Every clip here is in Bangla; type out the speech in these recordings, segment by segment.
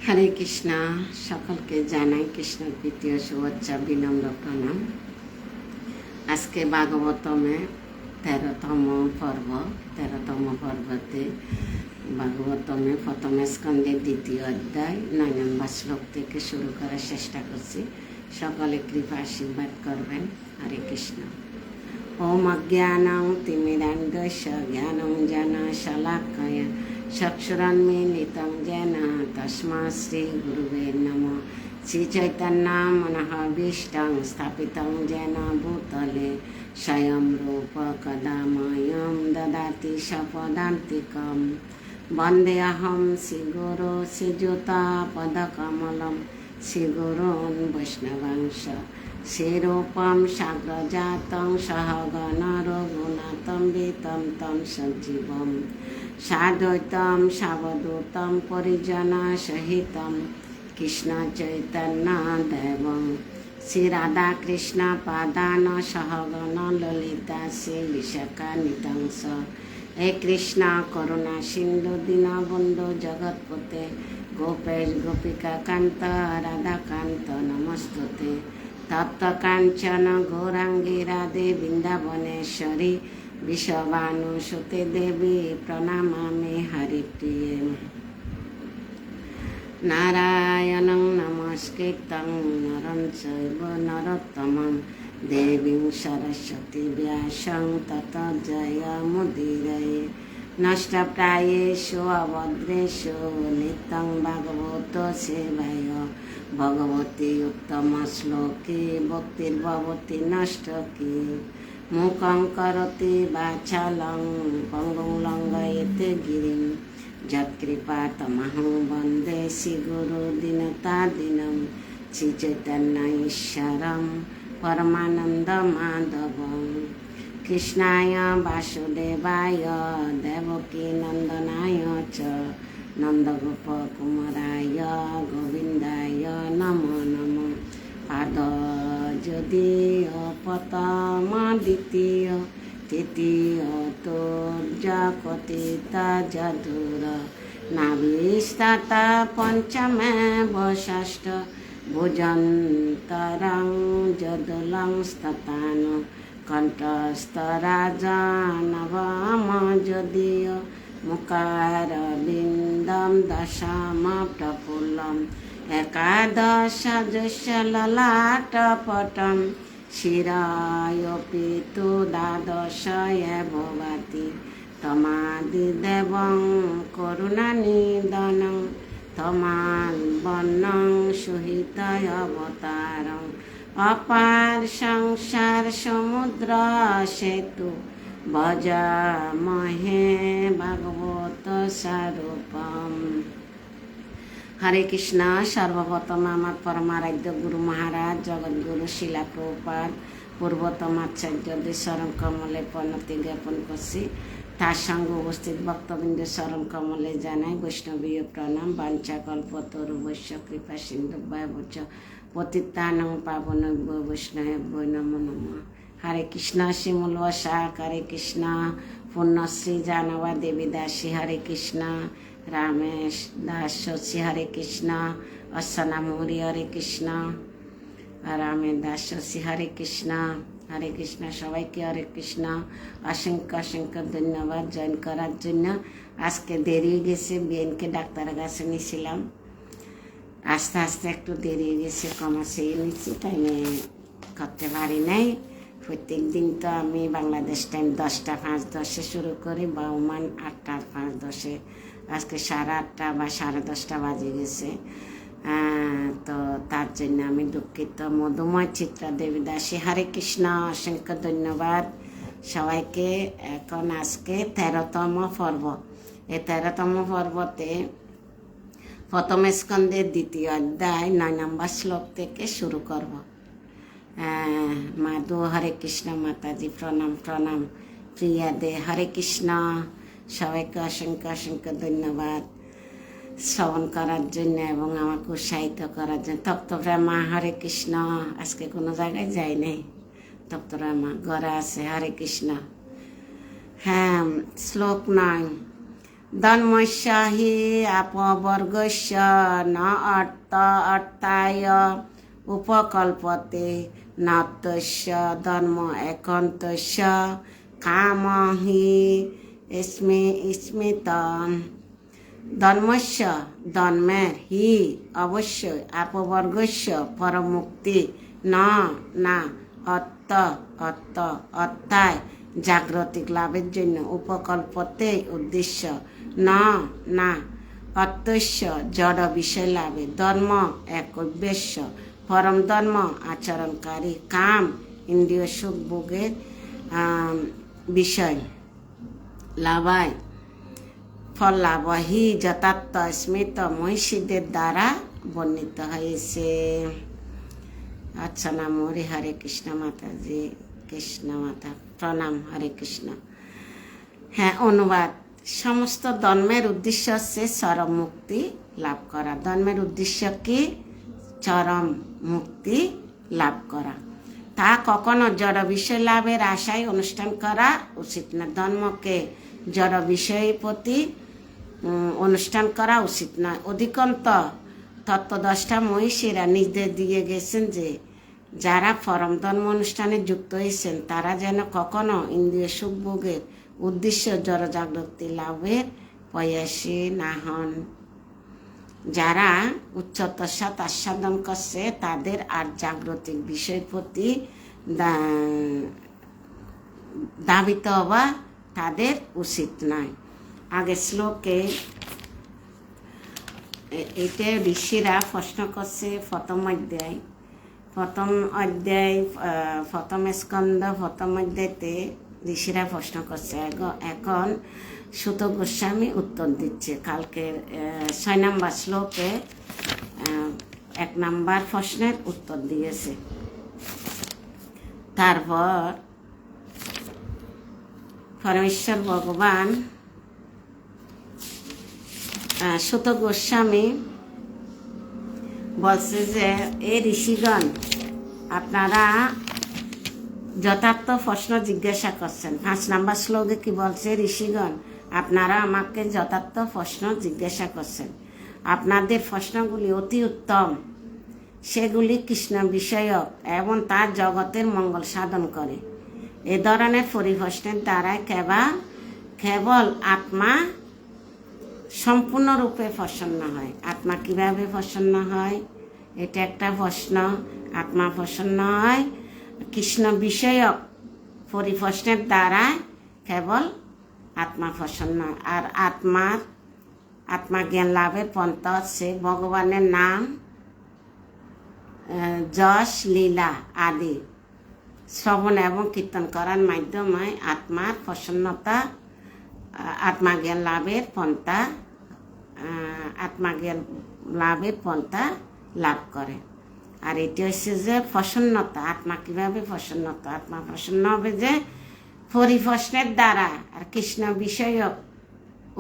হরে কৃষ্ণ। সকলকে জানাই কৃষ্ণের প্রীতি ও শুভেচ্ছা, বিনম্র প্রণাম। আজকে ভাগবতমে 13তম পর্বতে ভাগবতমে প্রথম স্কন্ধের 2য় অধ্যায় 9 নম্বর শ্লোক থেকে শুরু করার চেষ্টা করছি। সকলে কৃপা আশীর্বাদ করবেন। হরে কৃষ্ণ। ওম অজ্ঞানং তিমিরান্ধস্য জ্ঞানং জ্ঞানশলাকয়া চক্ষুরন্মীলিतं येन तस्मै श्रीगुरुवे नमः। श्रीचैतन्यमनोभीष्टं स्थापितं येन भूतले स्वयं रूप कदा मह्यं ददाति स्वपदान्तिकं। वन्देऽहं श्रीगुरो श्रीयुतापदकमलं श्रीगुरून् वैष्णवांश श्रीरूपं साग्रजातं सहगण रघुनाथं वितं तं सजीवं साद्वैतं सावधूतं परिजनसहितं कृष्ण चैतन्य देवं श्रीराधाकृष्ण पादान सहगण ललिता श्री विशाखान्वितांश। हे कृष्ण करुणा सिंधु दीनबंधु जगत्पते गोपेश गोपिका कांत राधाकांत नमस्तुते। तप्त कांचन गौरांगी राधे वृंदावनेश्वरी विश्वभानुसुते देवी प्रणमामि हरिप्रिये। नारायणं नमस्कृतं नरं चैव नरोत्तमं देवीं सरस्वती व्यासं ततो जयमुदीरये। नष्टप्रायेषु अभद्रेषु नित्यं भागवतो सेवाया भगवती उत्तमश्लोके भक्तिर्भवति नष्टकी। मूकं करोति वाचालं पङ्गुं लङ्घयते गिरिं यत्कृपातमहं वन्दे श्रीगुरुदीनतादिनं श्रीचैतन्यईश्वरं परमानन्दमाधवं। कृष्णाय वासुदेवाय देवकीनन्दनाय च नन्दगोपकुमाराय गोविन्दाय नमो नमः। पादयोदीय प्रथम द्वितीय तृतीय तुर्यकथिता जधुर नाभिस्तथा पञ्चमेव षष्ठ भुजन्तरं जदुलं स्ततान कण्ठस्थराजनवम यदीय मुखारविन्दं दशम प्रफुल्लम् एकादशजस्य ललाटपटं शिरायोऽपि तु द्वादश भवति। तमादिदेवं करुणानिधनं तमाद्वर्णं सुहितयवतारम् अपार संसार समुद्र सेतु भजामहे भागवत स्वरूपम्। हरे कृष्ण। सर्वप्रथम আমার পরমারাধ্য গুরু মহারাজ জগৎগুরু শিলা প্রভুপাদ পূর্বতম আচার্যদের চরণ কমলে প্রণতি জ্ঞাপন করছি। তার সঙ্গে উপস্থিত ভক্তবৃন্দের চরণ কমলে জানাই বৈষ্ণবীয় প্রণাম। বাঞ্ছা কল্পতরুভ্যশ্চ কৃপা সিন্ধু ভয়বচ পতিতানাং পাবনভ্য বৈষ্ণবেভ্যো নমো নমঃ। হরে কৃষ্ণ। শিমুল বসাক হরে কৃষ্ণ। পূর্ণশ্রী জানবা দেবী দাসী হরে কৃষ্ণ। রামেশ দাস শশী হরে কৃষ্ণ। অর্চনা মৌরি হরে কৃষ্ণ। রামের দাস শশী হরে কৃষ্ণ। হরে কৃষ্ণ। সবাইকে হরে কৃষ্ণ। অসংখ্য অসংখ্য ধন্যবাদ জয়েন করার জন্য। আজকে দেরি হয়ে গেছে, বিএনকে ডাক্তারের কাছে নিয়েছিলাম। আস্তে আস্তে একটু দেরি হয়ে গেছে, কমার্সে নিচ্ছি, তাই করতে পারি নাই। প্রত্যেক দিন তো আমি বাংলাদেশ টাইম 10:05 শুরু করি, বাউমান 8:05। আজকে 8:30 বা 10:30 বাজে গেছে। তো তার জন্য আমি দুঃখিত। মধুময় চিত্রা দেবী দাসী হরে কৃষ্ণ। অসংখ্য ধন্যবাদ সবাইকে। এখন আজকে 13তম পর্ব। এই 13তম পর্বতে প্রথম স্কন্ধের 2য় অধ্যায় 9 নম্বর শ্লোক থেকে শুরু করব। মাধু হরে কৃষ্ণ। মাতাজি প্রণাম প্রণাম। প্রিয়া দে হরে কৃষ্ণ। সবাইকে অসংখ্য অসংখ্য ধন্যবাদ শ্রবণ করার জন্য এবং আমাকে উৎসাহিত করার জন্য। তপ্তপ্রেমা হরে কৃষ্ণ। আজকে কোনো জায়গায় যাই নাই, তপ্তপ্রেমা ঘরে আছে। হরে কৃষ্ণ। হ্যাঁ, শ্লোক 9। ধর্মস্য হি আপবর্গস্য ন অর্থ অর্থায় উপকল্পতে নতস্য ধর্ম একন্তস্য কাম হি স্মিত ধর্মস্য ধর্মের হি অবশ্যই আপবর্গস্য পরমুক্তি না না অর্থ অর্থ অর্থায় জাগতিক লাভের জন্য উপকল্পতে উদ্দেশ্য না না অর্থস্য জড় বিষয় লাভে ধর্ম এক উদ্দেশ্য পরম ধর্ম আচরণকারী কাম ইন্দ্রিয় সুখ ভোগের বিষয় লাভায় ফল লাভ হি যথার্থ স্মৃত মহিষীদের দ্বারা বর্ণিত হয়েছে। আচ্ছা নাম হরে হরে কৃষ্ণ মাতাজি কৃষ্ণ মাতা প্রণাম হরে কৃষ্ণ। হ্যাঁ, অনুবাদ। সমস্ত ধর্মের উদ্দেশ্য হচ্ছে চরম মুক্তি লাভ করা। ধর্মের উদ্দেশ্য কি? চরম মুক্তি লাভ করা। তা কখনো জড় বিষয় লাভের আশায় অনুষ্ঠান করা উচিত না। ধর্মকে জড় বিষয়ের প্রতি অনুষ্ঠান করা উচিত নয়। অধিকন্ত তত্ত্বদষ্টা মহিষীরা নির্দেশ দিয়ে গেছেন যে যারা পরম ধর্ম অনুষ্ঠানে যুক্ত হয়েছেন তারা যেন কখনো ইন্দ্রিয় সুখ ভোগের উদ্দেশ্য জড় জাগৃতি লাভের প্রয়াসী না হন। যারা উচ্চতর সাথে আস্বাদন করছে তাদের আর জাগতিক বিষয়ের প্রতি ধাবিত হওয়া তাদের উচিত নয়। আগে শ্লোকে এটা ঋষিরা প্রশ্ন করছে প্রথম অধ্যায় প্রথম স্কন্ধ প্রথম অধ্যায়তে ঋষিরা প্রশ্ন করছে। এখন সুত গোস্বামী উত্তর দিচ্ছে। কালকের 6 নম্বর শ্লোকে 1 নম্বর প্রশ্নের উত্তর দিয়েছে। তারপর পরমেশ্বর ভগবান সুত গোস্বামী বলছে যে এই ঋষিগণ আপনারা যথার্থ প্রশ্ন জিজ্ঞাসা করছেন। 5 নম্বর শ্লোকে কি বলছে? ঋষিগণ আপনারা আমাকে যথার্থ প্রশ্ন জিজ্ঞাসা করছেন। আপনাদের প্রশ্নগুলি অতি উত্তম, সেগুলি কৃষ্ণ বিষয়ক এবং তার জগতের মঙ্গল সাধন করে। এ ধরনের পরিপ্রশ্নের দ্বারা কেবল আত্মা সম্পূর্ণরূপে প্রসন্ন হয়। আত্মা কিভাবে প্রসন্ন হয়? এটা একটা প্রশ্ন। আত্মা প্রসন্ন হয় কৃষ্ণ বিষয়ক পরিপ্রশ্নের দ্বারা কেবল আত্মা প্রসন্ন। আর আত্মা জ্ঞান লাভের পন্থা হচ্ছে ভগবানের নাম, যশ, লীলা আদি শ্রবণ এবং কীর্তন করার মাধ্যমে আত্মার প্রসন্নতা, আত্মাজ্ঞান লাভের পন্থা লাভ করে। আর এটি হচ্ছে যে প্রসন্নতা। আত্মা কিভাবে প্রসন্নতা? আত্মা প্রসন্ন হবে যে পরিপ্রশ্নের দ্বারা। আর কৃষ্ণ বিষয়ক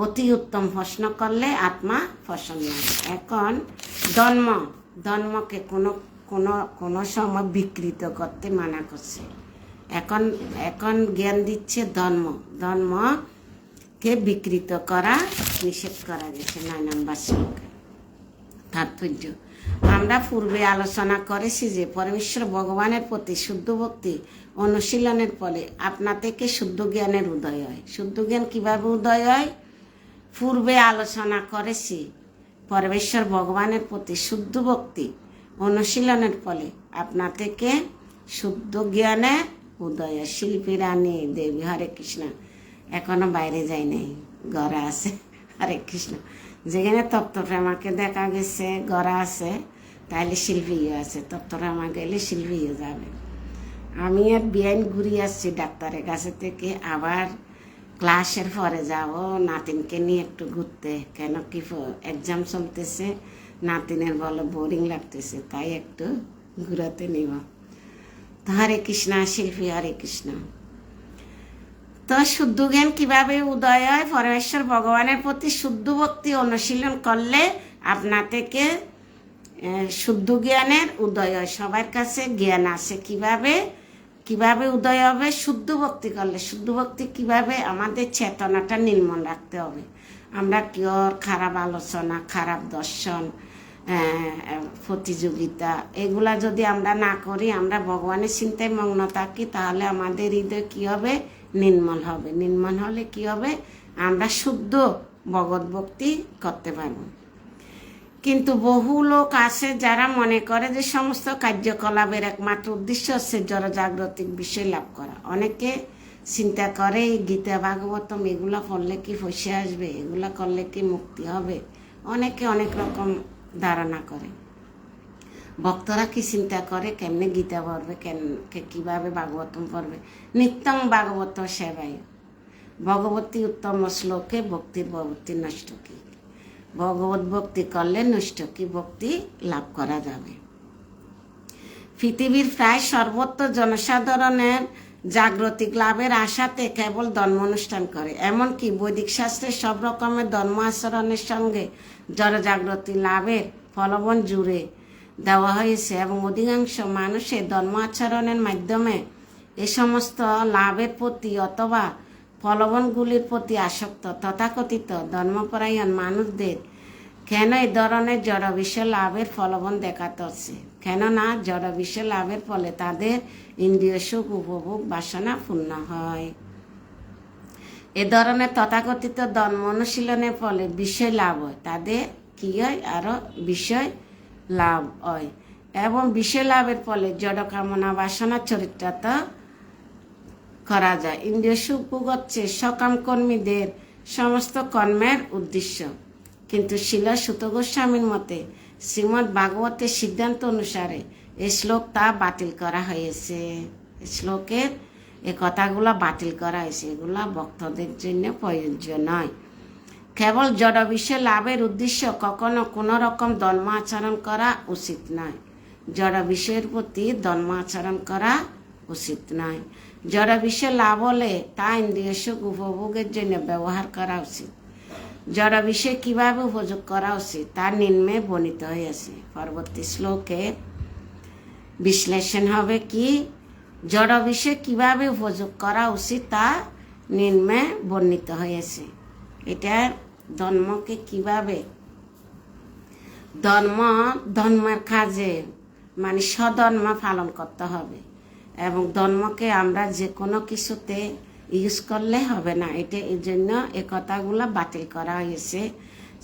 অতি উত্তম প্রশ্ন করলে আত্মা প্রসন্ন। এখন ধর্মকে কোনো সময় বিকৃত করতে মানা করছে। এখন জ্ঞান দিচ্ছে ধর্মকে বিকৃত করা নিষেধ করা গেছে 9 নম্বর শ্লোকে। তাৎপর্য আমরা পূর্বে আলোচনা করেছি যে পরমেশ্বর ভগবানের প্রতি শুদ্ধ ভক্তি অনুশীলনের ফলে আপনা থেকে শুদ্ধ জ্ঞানের উদয় হয়। শুদ্ধ জ্ঞান কিভাবে উদয় হয়? পূর্বে আলোচনা করেছি পরমেশ্বর ভগবানের প্রতি শুদ্ধ ভক্তি অনুশীলনের ফলে আপনা থেকে শুদ্ধ জ্ঞানের উদয়। শিল্পী রানী দেবী হরে কৃষ্ণ এখনো বাইরে যায় নাই, ঘরে আছে। হরে কৃষ্ণ। যেখানে তত্ত্বপ্রেমাকে দেখা গেছে ঘরে আছে, তাইলে শিল্পীও আছে। তত্ত্বপ্রেমা গেলে শিল্পীও যাবে। আমি আর বিয়াইন ঘুরি আসছি ডাক্তারের কাছে থেকে, আবার ক্লাসের পরে যাব নাতিনকে নিয়ে একটু ঘুরতে। কেন কি এক্সাম চলতেছে, নাতিনের বলে বোরিং লাগতেছে, তাই একটু ঘুরাতে নিব। তো হরে কৃষ্ণ। শিল্পী হরে কৃষ্ণ। তো শুদ্ধ জ্ঞান কিভাবে উদয় হয়? পরমেশ্বর ভগবানের প্রতি শুদ্ধ ভক্তি অনুশীলন করলে আপনা থেকে শুদ্ধ জ্ঞানের উদয় হয়। সবার কাছে জ্ঞান আছে। কিভাবে উদয় হবে? শুদ্ধ ভক্তি করলে। শুদ্ধ ভক্তি কিভাবে? আমাদের চেতনাটা নির্মল রাখতে হবে। আমরা কেউ খারাপ আলোচনা, খারাপ দর্শন, প্রতিযোগিতা এগুলা যদি আমরা না করি, আমরা ভগবানের চিন্তায় মগ্ন থাকি, তাহলে আমাদের হৃদয় কী হবে? নির্মল হবে। নির্মল হলে কি হবে? আমরা শুদ্ধ ভগবত ভক্তি করতে পারব। কিন্তু বহু লোক আছে যারা মনে করে যে সমস্ত কার্যকলাপের একমাত্র উদ্দেশ্য হচ্ছে জড়জাগতিক বিষয় লাভ করা। অনেকে চিন্তা করে এই গীতা ভাগবতম এগুলো পড়লে কি পয়সা আসবে, এগুলো করলে কি মুক্তি হবে, অনেকে অনেক রকম ধারণা করে। ভক্তরা কি চিন্তা করে কেমনে গীতা পড়বে, কিভাবে ভাগবতম পড়বে? নিত্যং ভাগবত সেবায় ভগবতী উত্তম শ্লোকে ভক্তির ভগবতী নষ্ট কি। ভগবত ভক্তি করলে নষ্ট কি ভক্তি লাভ করা যাবে। পৃথিবীর প্রায় সর্বত্র জনসাধারণের জাগতিক লাভের আশাতে কেবল ধর্ম অনুষ্ঠান করে। এমনকি বৈদিক শাস্ত্রে সব রকমের ধর্ম আচরণের সঙ্গে জড়জাগৃতি লাভের ফলবন জুড়ে দেওয়া হয়েছে এবং অধিকাংশ মানুষের ধর্ম আচরণের মাধ্যমে এ সমস্ত লাভের প্রতি অথবা ফলবনগুলির প্রতি আসক্ত তথাকথিত ধর্মপরায়ণ মানুষদের কেন এই ধরনের জড় বিষয় লাভের ফলবন দেখাতে হচ্ছে? কেননা জড় বিষয় লাভের ফলে তাদের ইন্দ্রিয় সুখ উপভোগ বাসনা পূর্ণ হয়। এ ধরনের তথাকথিত ধর্ম অনুশীলনের ফলে বিষয় লাভ হয়, তাদের কি হয়? আরো বিষয় লাভ হয় এবং বিষয় লাভের ফলে জড় কামনা বাসনা চরিত্রাত করা যায়। ইন্দ্রিয় সুখ ভোগ হচ্ছে সকাম কর্মীদের সমস্ত কর্মের উদ্দেশ্য। কিন্তু শিলা সুত গোস্বামীর মতে শ্রীমদ্ ভাগবতের সিদ্ধান্ত অনুসারে এই শ্লোক তা বাতিল করা হয়েছে। শ্লোকের এ কথাগুলো বাতিল করা হয়েছে, এগুলা ভক্তদের জন্য প্রযোজ্য নয়। কেবল জড় বিষয় লাভের উদ্দেশ্য কখনো কোনো রকম ধর্ম আচরণ করা উচিত নয়। জড় বিষয়ের প্রতি ধর্ম আচরণ করা উচিত নয়। জড় বিষয় লাভ হলে তা ইন্দ্রিয় সুখ উপভোগের জন্য ব্যবহার করা উচিত। জড় বিষয় কিভাবে উপযোগ করা উচিত তা নিম্নে বর্ণিত হয়েছে। পরবর্তী শ্লোকে বিশ্লেষণ হবে কি জড় বিষয় কিভাবে উপযোগ করা উচিত তা নিম্নে বর্ণিত হয়েছে। এটার ধর্মকে কিভাবে ধর্মের কাজে মানে স্বধর্ম পালন করতে হবে এবং ধর্মকে আমরা যে কোনো কিছুতে ইউজ করলে হবে না। এটা এই জন্য এ কথাগুলো বাতিল করা হয়েছে।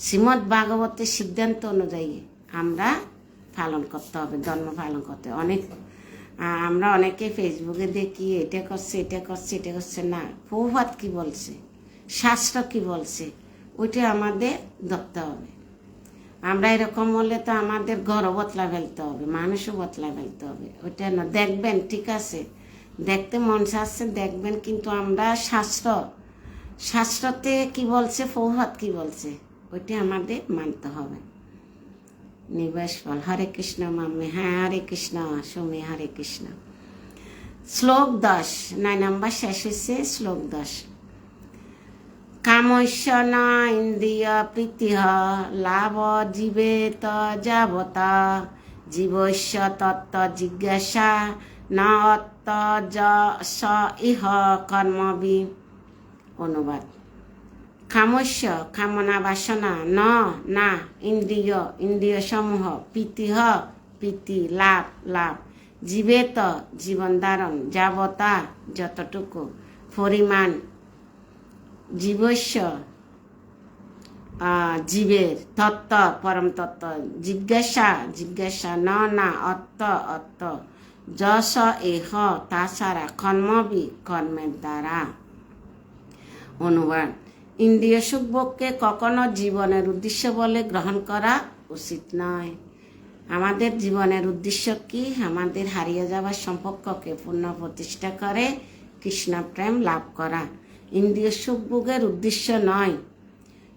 শ্রীমদ্ ভাগবতের সিদ্ধান্ত অনুযায়ী আমরা পালন করতে হবে, ধর্ম পালন করতে। আমরা অনেকে ফেসবুকে দেখি এটা করছে, এটা করছে, এটা করছে না। প্রভুপাদ কি বলছে, শাস্ত্র কি বলছে, ওইটা আমাদের ধরতে হবে। আমরা এরকম হলে তো আমাদের ঘরও বদলা ফেলতে হবে, মানুষও বদলা ফেলতে হবে। ওইটা না দেখবেন, ঠিক আছে, দেখতে মন চাচ্ছে দেখবেন, কিন্তু আমরা শাস্ত্রতে কি বলছে, প্রভুপাদ কি বলছে, ওইটা আমাদের মানতে হবে। নিবাস ফল হরে কৃষ্ণ মাম্মে, হ্যাঁ হরে কৃষ্ণ সুমি, হরে কৃষ্ণ। শ্লোক 10, 9 নম্বর শেষ হয়েছে। শ্লোক 10 কামস্য ন ইন্দ্রিয় প্রীতিহ লাভ জীবেত যাবতা জীবস্য তত্ত্ব জিজ্ঞাসা না অত্ত স ইহ কর্মবি। অনুবাদ কামস্য কামনা বাসনা না ইন্দ্রিয় সমূহ প্রীতিহ প্রীতি লাভ জীবেত জীবন ধারণ যাবতা যতটুকু পরিমাণ জীবস্য জীবের তত্ত্ব পরম তত্ত্ব জিজ্ঞাসা না অত্ত যশ এহ তাছাড়া কর্মবি কর্মের দ্বারা। অনুবাদ ইন্দ্রিয় সুখভোগকে কখনো জীবনের উদ্দেশ্য বলে গ্রহণ করা উচিত নয়। আমাদের জীবনের উদ্দেশ্য কি? আমাদের হারিয়ে যাওয়ার সম্পর্ককে পুনঃপ্রতিষ্ঠা করে কৃষ্ণ প্রেম লাভ করা। ইন্দ্রিয় সুখভোগের উদ্দেশ্য নয়।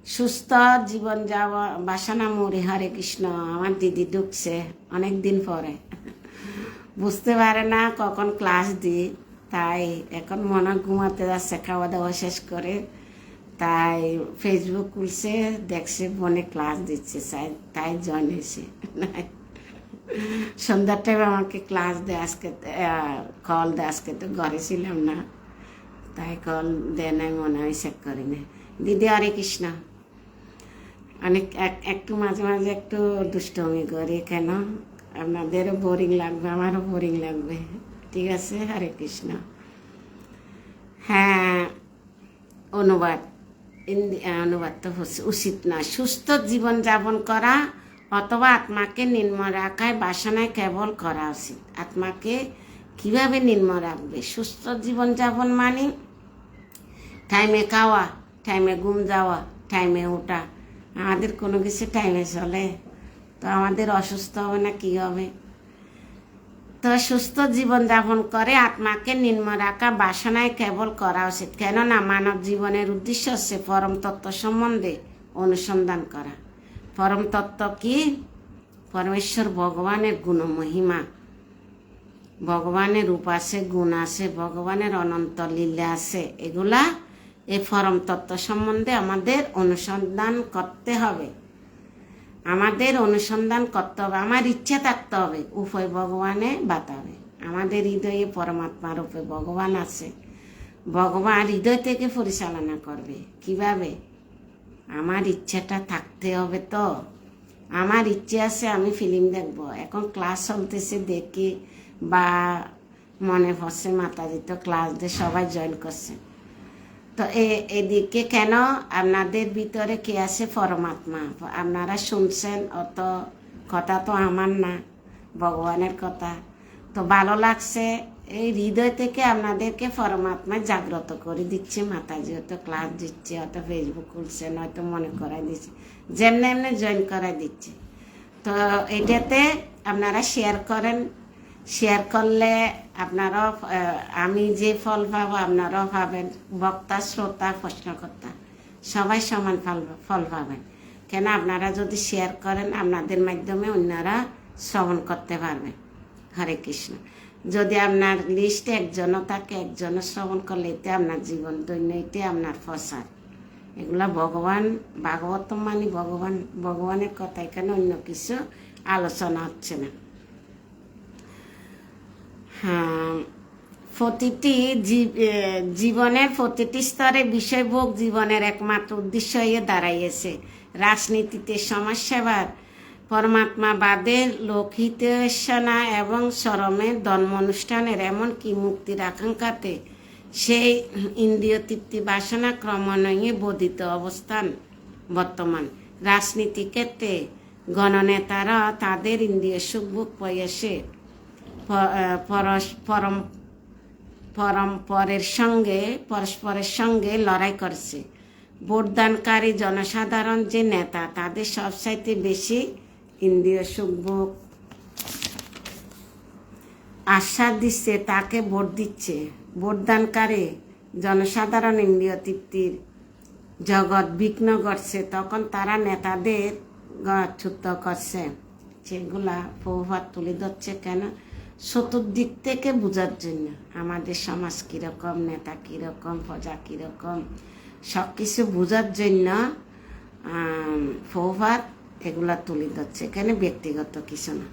সুস্থ জীবন যাওয়া বাসনা মরে। হরে কৃষ্ণ। আমার দিদি ঢুকছে অনেক দিন পরে, বুঝতে পারে না কখন ক্লাস দিই, তাই এখন মনে ঘুমাতে যাচ্ছে খাওয়া দাওয়া শেষ করে, তাই ফেসবুক খুলছে, দেখছে বোনে ক্লাস দিচ্ছে, তাই জয়েন হয়েছে। সন্ধ্যার টাইমে আমাকে ক্লাস দেয়, আজকে কল দেয়, আজকে তো ঘরে ছিলাম না, তাই কল দেয় নাই, মনে হয় চেক করি না। দিদি হরে কৃষ্ণ। অনেক একটু মাঝে মাঝে একটু দুষ্টমি করি, কেন আপনাদেরও বোরিং লাগবে, আমারও বোরিং লাগবে, ঠিক আছে? হরে কৃষ্ণ। হ্যাঁ, অনুবাদ অনুবাদ তো উচিত না। সুস্থ জীবনযাপন করা অথবা আত্মাকে নির্মল রাখায় বাসনায় কেবল করা উচিত। আত্মাকে কিভাবে নির্মল রাখবে? সুস্থ জীবনযাপন মানে টাইমে খাওয়া, টাইমে ঘুম যাওয়া, টাইমে ওঠা। আমাদের কোনো কিছু টাইমে চলে তো আমাদের অসুস্থ হবে না কি হবে? তো সুস্থ জীবনযাপন করে আত্মাকে নির্মল রাখা বাসনায় কেবল করা উচিত। কেননা মানব জীবনের উদ্দেশ্য হচ্ছে পরম তত্ত্ব সম্বন্ধে অনুসন্ধান করা। পরম তত্ত্ব কি? পরমেশ্বর ভগবানের গুণ মহিমা, ভগবানের রূপ আছে, গুণ আছে, ভগবানের অনন্ত লীলা আছে। এগুলা এই পরম তত্ত্ব সম্বন্ধে আমাদের অনুসন্ধান করতে হবে। আমাদের অনুসন্ধান করতে হবে, আমার ইচ্ছে থাকতে হবে, উপায় ভগবানে বাতাবে। আমাদের হৃদয়ে পরমাত্মা রূপে ভগবান আছে, ভগবান হৃদয় থেকে পরিচালনা করবে। কিভাবে? আমার ইচ্ছেটা থাকতে হবে। তো আমার ইচ্ছে আছে আমি ফিল্ম দেখব, এখন ক্লাস চলতেছে দেখি, বা মনে পড়ছে মাতাজি তো ক্লাস দিয়ে সবাই জয়েন করছে। তো এদিকে কেন? আপনাদের ভিতরে কে আছে? পরমাত্মা। আপনারা শুনছেন, অত কথা তো আমার না, ভগবানের কথা। তো ভালো লাগছে, এই হৃদয় থেকে আপনাদেরকে পরমাত্মা জাগ্রত করে দিচ্ছে। মাতাজি হয়তো ক্লাস দিচ্ছে, হয়তো ফেসবুক খুলছেন, হয়তো মনে করাই দিচ্ছে, যেমনি এমনি জয়েন করাই দিচ্ছে। তো এটাতে আপনারা শেয়ার করেন, শেয়ার করলে আপনারাও, আমি যে ফল পাবো আপনারাও পাবেন। বক্তা, শ্রোতা, প্রশ্নকর্তা সবাই সমান ফল পাবেন। কেন? আপনারা যদি শেয়ার করেন, আপনাদের মাধ্যমে অন্যরা শ্রবণ করতে পারবেন। হরে কৃষ্ণ। যদি আপনার লিস্টে একজনও থাকে, একজনও শ্রবণ করলে এতে আপনার জীবন দৈন্য, এতে আপনার প্রসার। এগুলা ভগবান, ভাগবত মানে ভগবান, ভগবানের কথা, এখানে অন্য কিছু আলোচনা হচ্ছে না। হ্যাঁ, প্রতিটি জীবনের প্রতিটি স্তরে বিষয়ভোগ জীবনের একমাত্র উদ্দেশ্য হয়ে দাঁড়াইয়েছে। রাজনীতিতে, সমাজসেবার, পরমাত্মাবাদের, লোকহিতৈষণা এবং চরমের ধর্ম অনুষ্ঠানের, এমনকি মুক্তির আকাঙ্ক্ষাতে সেই ইন্দ্রিয় তৃপ্তি বাসনা ক্রমান্বয়ে বর্ধিত অবস্থান বর্তমান। রাজনীতি ক্ষেত্রে গণনেতারা তাদের ইন্দ্রিয় সুখভোগ প্রয়াসে পরস্পরের সঙ্গে লড়াই করছে। ভোটদানকারী জনসাধারণ যে নেতা, তাদের সবচাইতে বেশি ইন্দ্রিয় সুখভোগ আশ্বাস দিচ্ছে, তাকে ভোট দিচ্ছে। ভোটদানকারী জনসাধারণ ইন্দ্রিয় তৃপ্তির জগৎ বিঘ্ন করছে, তখন তারা নেতাদের গচ্ছুত করছে। সেগুলা প্রভাব তুলে ধরছে। কেন? চতুর্দিক থেকে বোঝার জন্য, আমাদের সমাজ কীরকম, নেতা কীরকম, প্রজা কীরকম, সব কিছু বোঝার জন্য প্রভাব এগুলা তুলে ধরছে। এখানে ব্যক্তিগত কিছু না।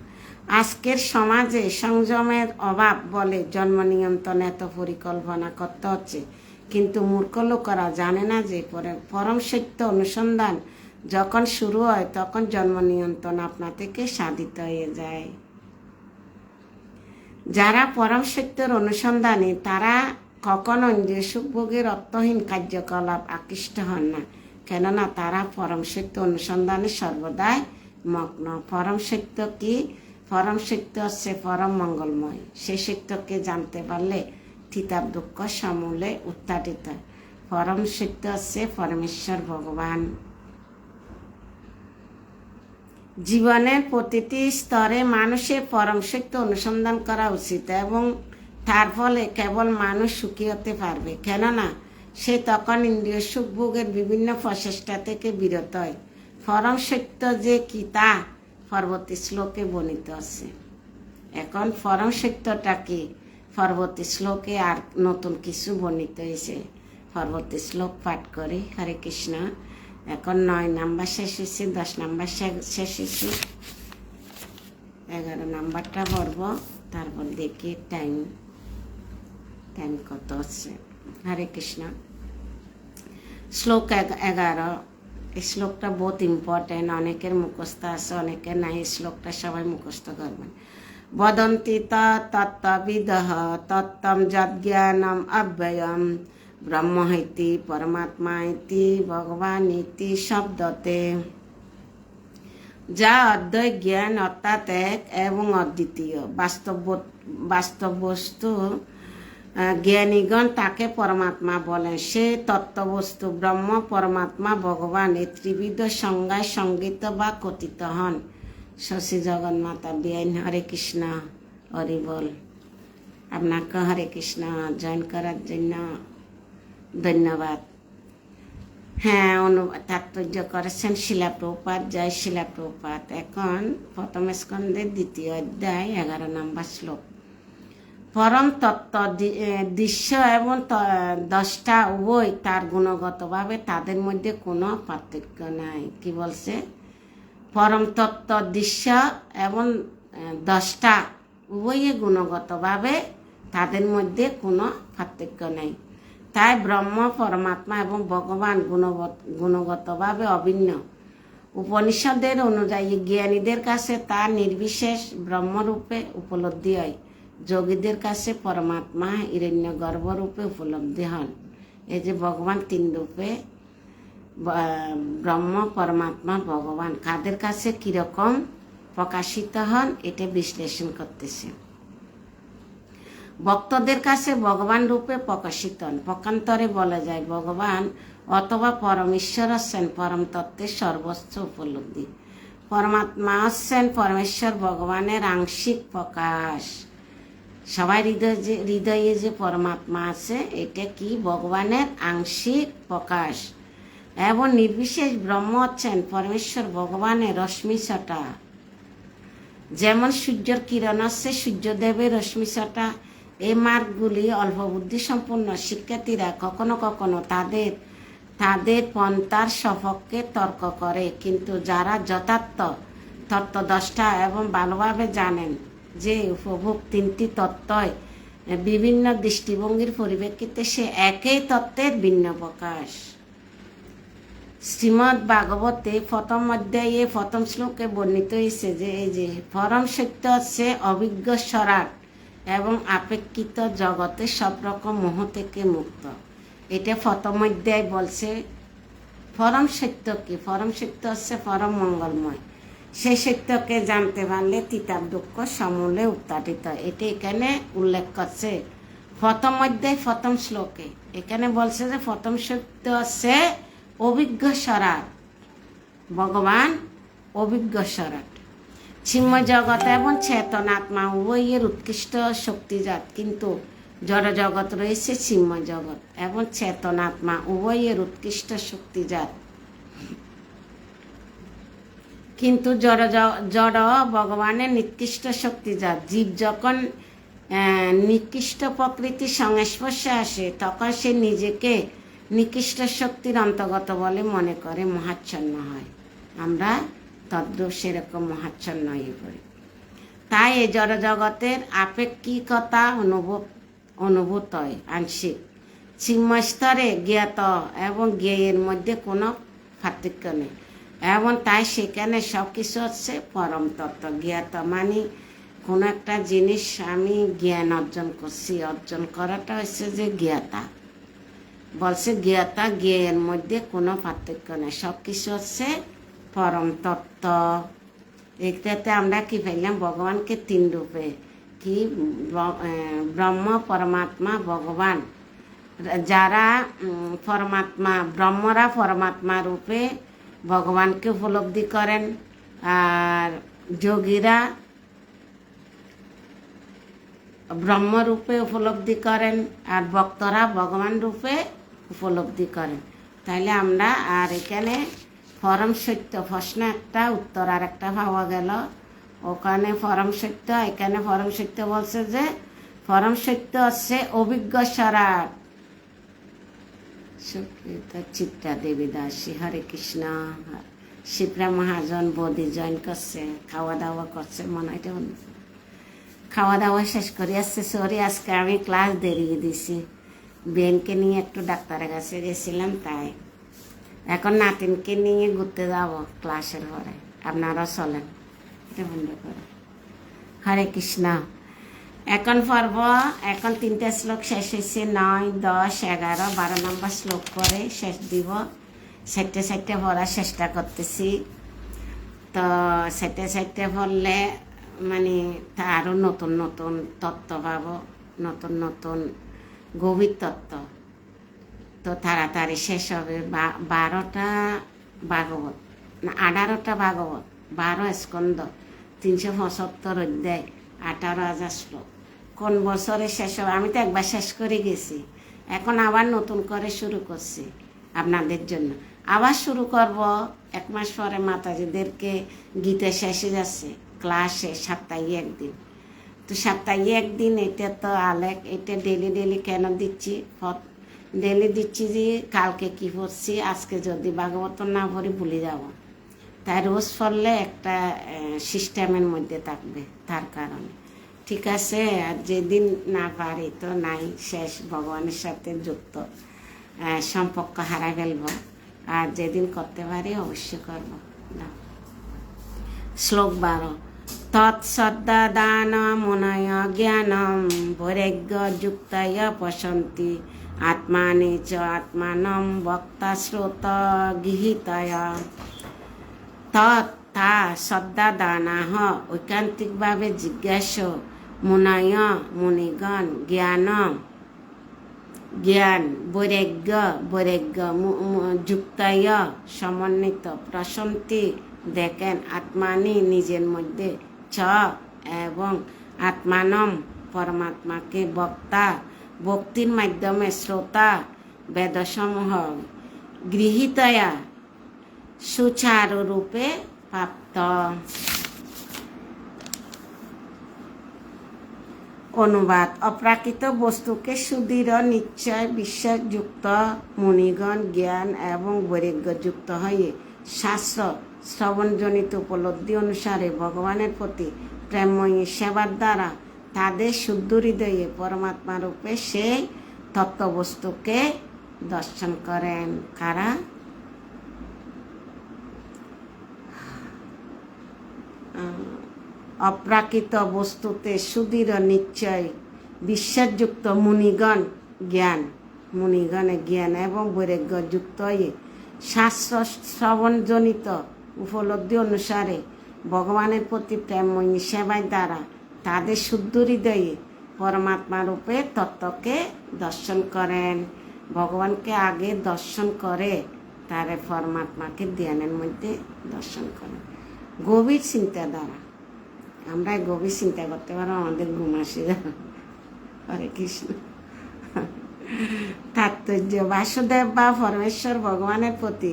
আজকের সমাজে সংযমের অভাব বলে জন্ম নিয়ন্ত্রণ এত পরিকল্পনা করতে হচ্ছে, কিন্তু মূর্খ লোকেরা জানে না যে পরম সত্য অনুসন্ধান যখন শুরু হয়, তখন জন্ম নিয়ন্ত্রণ আপনা থেকে সাধিত হয়ে যায়। যারা পরম সত্যের অনুসন্ধানে, তারা কখনো ইন্দ্রিয় সুখভোগের অর্থহীন কার্যকলাপ আকৃষ্ট হন না, কেননা তারা পরম সত্য অনুসন্ধানে সর্বদাই মগ্ন। পরম সত্য কি? পরম সত্য হচ্ছে পরম মঙ্গলময়। সে সত্যকে জানতে পারলে তিতাব দুঃখ সমূলে উত্তাটিত। পরম সত্য হচ্ছে পরমেশ্বর ভগবান। জীবনের প্রতিটি স্তরে মানুষের পরম সত্য অনুসন্ধান করা উচিত, এবং তার ফলে কেবল মানুষ সুখী হতে পারবে। কেননা সে তখন ইন্দ্রিয় সুখভোগের বিভিন্ন প্রচেষ্টা থেকে বিরত হয়। পরম সত্য যে কি তা পরবর্তী শ্লোকে বর্ণিত আছে। এখন পরম সত্যটা কি? পরবর্তী শ্লোকে আর নতুন কিছু বর্ণিত হয়েছে। পরবর্তী শ্লোক পাঠ করি। হরে কৃষ্ণ। এখন 9 নাম্বার শেষ হয়েছে, 10 নাম্বার শেষ হয়েছে, 11 নাম্বারটা পড়ব, তারপর দেখি টাইম কত হচ্ছে। হরে কৃষ্ণ। শ্লোক 11। এই শ্লোকটা বহুত ইম্পর্টেন্ট, অনেকের মুখস্থ আছে, অনেকের নাই। এই শ্লোকটা সবাই মুখস্থ করবেন। বদন্তি তত্ত্ববিদঃ তত্ত্বম যজ্ঞানম অব্যয়ম ব্রহ্ম ইতি পরমাত্মা ইতি ভগবান ইতি শব্দতে। যা অদ্বৈত জ্ঞান অর্থাৎ এক এবং অদ্বিতীয় বাস্তব বস্তু জ্ঞানীগণ তাকে পরমাত্মা বলেন। সে তত্ত্ববস্তু ব্রহ্ম, পরমাত্মা, ভগবান এই ত্রিবিধ সংজ্ঞায় সংগীত বা কথিত হন। শশী জগন্মাতা বেআইন। হরে কৃষ্ণ, হরি বল। আপনাকে হরে কৃষ্ণ জয়েন করার জন্য ধন্যবাদ। হ্যাঁ, তাৎপর্য করেছেন শিলা প্রভুপাদ। জয় শিলা প্রভুপাদ। এখন প্রথম স্কন্ধের 2য় অধ্যায় 11 নম্বর শ্লোক। পরম তত্ত্ব দৃশ্য এবং দ্রষ্টা উভয় তার গুণগতভাবে, তাদের মধ্যে কোনো পার্থক্য নাই। কি বলছে? পরম তত্ত্ব দৃশ্য এবং দ্রষ্টা উভয়ে গুণগতভাবে, তাদের মধ্যে কোনো পার্থক্য নেই। তাই ব্রহ্ম, পরমাত্মা এবং ভগবান গুণগতভাবে অভিন্ন। উপনিষদের অনুযায়ী জ্ঞানীদের কাছে তা নির্বিশেষ ব্রহ্মরূপে উপলব্ধি হয়। যোগীদের কাছে পরমাত্মা হিরণ্যগর্ভরূপে উপলব্ধি হন। এই যে ভগবান 3 রূপে, ব্রহ্ম, পরমাত্মা, ভগবান কাদের কাছে কিরকম প্রকাশিত হন এটা বিশ্লেষণ করতেছে। ভক্তদের কাছে ভগবান রূপে প্রকাশিত হন। পক্ষান্তরে বলা যায় ভগবান অথবা পরমেশ্বর হচ্ছেন পরম তত্ত্বের সর্বোচ্চ উপলব্ধি। পরমাত্মা হচ্ছেন পরমেশ্বর ভগবানের আংশিক প্রকাশ। সবাই হৃদয়ে যে পরমাত্মা আছে এটা কি? ভগবানের আংশিক প্রকাশ। এবং নির্বিশেষ ব্রহ্ম হচ্ছেন পরমেশ্বর ভগবানের রশ্মিছটা। যেমন সূর্যের কিরণ হচ্ছে সূর্যদেবের রশ্মিছটা। এই মার্গগুলি অল্প বুদ্ধি সম্পন্ন শিক্ষার্থীরা কখনো কখনো তাদের পন্থার সপক্ষে তর্ক করে, কিন্তু যারা যথার্থ তত্ত্বদ্রষ্টা এবং ভালোভাবে জানেন যে উপভোগ 3টি তত্ত্বই বিভিন্ন দৃষ্টিভঙ্গির পরিপ্রেক্ষিতে সে একই তত্ত্বের ভিন্ন প্রকাশ। শ্রীমদ্ ভাগবতে 1ম অধ্যায়ে 1ম শ্লোকে বর্ণিত হয়েছে যে এই যে পরম সত্য হচ্ছে অভিজ্ঞ স্বরাট এবং আপেক্ষিত জগতে সব রকম মোহ থেকে মুক্ত। এটা 1ম অধ্যায় বলছে। পরম সত্য কি? পরম সত্য হচ্ছে পরম মঙ্গলময়। সেই সত্যকে জানতে পারলে তিতাব দুঃখ সমূলে উত্তাটিত। এটা এখানে উল্লেখ করছে 1ম অধ্যায় 1ম শ্লোকে। এখানে বলছে যে 1ম সত্য হচ্ছে অভিজ্ঞ স্বরাট, ভগবান অভিজ্ঞ স্বরাট। চিন্ময় জগৎ এবং চেতনাত্মা উভয়ের উৎকৃষ্ট শক্তিজাত, কিন্তু জড় জগৎ রয়েছে চিন্ময় জগৎ এবং চেতনাত্মা উভয়ের উৎকৃষ্ট শক্তিজাত। কিন্তু জড় ভগবানের নিকৃষ্ট শক্তিজাত। জীব যখন নিকৃষ্ট প্রকৃতির সংস্পর্শে আসে তখন সে নিজেকে নিকৃষ্ট শক্তির অন্তর্গত বলে মনে করে, মহাচ্ছন্ন হয়। আমরা তদ্রূপ সেরকম মহাচ্ছন্ন হয়ে পড়ি। তাই এই জড় জগতের আপেক্ষিকতা অনুভূত হয় আংশিক। চিন্ময় স্তরে জ্ঞাত এবং জ্ঞেয়ের মধ্যে কোনো পার্থক্য নেই, এবং তাই সেখানে সব কিছু হচ্ছে পরম তত্ত্ব। জ্ঞাত মানে কোনো একটা জিনিস আমি জ্ঞান অর্জন করছি, অর্জন করাটা হচ্ছে যে জ্ঞাতা। বলছে জ্ঞাতা জ্ঞেয়ের মধ্যে কোনো পার্থক্য নেই, সব কিছু হচ্ছে পরম তত্ত্ব। এটাতে আমরা কি পাইলাম? ভগবানকে 3 রূপে, কি ব্রহ্ম, পরমাত্মা, ভগবান। যারা পরমাত্মা, ব্রহ্মরা পরমাত্মা রূপে ভগবানকে উপলব্ধি করেন, আর যোগীরা ব্রহ্মরূপে উপলব্ধি করেন, আর ভক্তরা ভগবান রূপে উপলব্ধি করেন। তাইলে আমরা আর এখানে পরম সত্য প্রশ্ন একটা, উত্তর আর একটা পাওয়া গেল। ওখানে পরম সত্য, এখানে পরম সত্য বলছে যে পরম সত্য হচ্ছে অভিজ্ঞ স্বরাট। সুপ্রিতা চিত্রা দেবী দাসী। হরে কৃষ্ণ। শিপ্রা মহাজন বৌদি জয়েন করছে, খাওয়া দাওয়া করছে মনে হয়। খাওয়া দাওয়া শেষ করে আসছে। সরি, আজকে আমি ক্লাস দেরিয়ে দিছি। বেনকে নিয়ে একটু ডাক্তারের কাছে গেছিলাম, তাই এখন নাতিনকে নিয়ে ঘুরতে যাব ক্লাসের পরে, আপনারা চলেন। এটা বন্ধ করে। হরে কৃষ্ণ। এখন পর্ব, এখন 3টা শ্লোক শেষ হয়েছে, 9, 10, 11, 12 নম্বর শ্লোক করে শেষ দিব। 4টে পড়ার চেষ্টা করতেছি। তো 4টে পড়লে মানে তা আরও নতুন নতুন তত্ত্ব পাবো, নতুন নতুন গভীর তত্ত্ব। তো তাড়াতাড়ি শেষ হবে। 12টা ভাগবত না 18টা ভাগবত, 12 স্কন্ধ, 375 অধ্যায়, 18,000 শ্লোক। কোন বছরে শেষ হবে? আমি তো একবার শেষ করে গেছি, এখন আবার নতুন করে শুরু করছি আপনাদের জন্য। আবার শুরু করব 1 মাস পরে। মাতাজিদেরকে গীতা শেষে যাচ্ছে, ক্লাসে সপ্তাহে 1 দিন। তো সপ্তাহে 1 দিন, এটা তো আলেক, এটা ডেলি কেন দিচ্ছি? ডেলি দিচ্ছি যে কালকে কি পড়ছি, আজকে যদি ভাগবত না পড়ি ভুলে যাব। তাই রোজ পড়লে একটা সিস্টেমের মধ্যে থাকবে, তার কারণে। ঠিক আছে? আর যেদিন না পারি তো নাই, শেষ, ভগবানের সাথে যুক্ত সম্পর্ক হারা ফেলব। আর যেদিন করতে পারি অবশ্যই করব না। শ্লোক 12। তৎসদ্দা দান মনয় জ্ঞানম বৈরাগ্য যুক্তায় পশন্তি আত্মানি চ আত্মানম বক্তা শ্রোত গৃহীতয়। তা শ্রদ্ধা দানাহ ঐকান্তিকভাবে জিজ্ঞাস মুনয় মুনিগণ জ্ঞান বৈরাগ্য যুক্তায় সমন্বিত প্রশান্তি দেখেন আত্মানি নিজের মধ্যে, চ এবং আত্মানম পরমাত্মাকে বক্তা ভক্তির মাধ্যমে শ্রোতা বেদসমূহ গৃহীতয়া সুচারুরূপে প্রাপ্ত। অনুবাদ। অপ্রাকৃত বস্তুকে সুদৃঢ় নিশ্চয় বিশ্বাসযুক্ত মুনিগণ জ্ঞান এবং বৈরাগ্যযুক্ত হয়ে শাস্ত্র শ্রবণজনিত উপলব্ধি অনুসারে ভগবানের প্রতি প্রেমময়ী সেবার দ্বারা তাদের শুদ্ধ হৃদয়ে পরমাত্মা রূপে সেই তত্ত্ববস্তুকে দর্শন করেন। কারা? অপ্রাকৃত বস্তুতে সুদৃঢ় নিশ্চয় বিশ্বাসযুক্ত মুনিগণে জ্ঞান এবং বৈরাগ্যযুক্ত হয়ে শাস্ত্র শ্রবণজনিত উপলব্ধি অনুসারে ভগবানের প্রতি প্রেমময়ী সেবার দ্বারা তাদের শুদ্ধ হৃদয়ে পরমাত্মা রূপে তত্ত্বকে দর্শন করেন। ভগবানকে আগে দর্শন করে তারে পরমাত্মাকে ধ্যানের মধ্যে দর্শন করেন। গভীর চিন্তা দ্বারা আমরা গভীর চিন্তা করতে পারো, আমাদের ঘুম আসে। হরে কৃষ্ণ। তাৎপর্য। বাসুদেব বা পরমেশ্বর ভগবানের প্রতি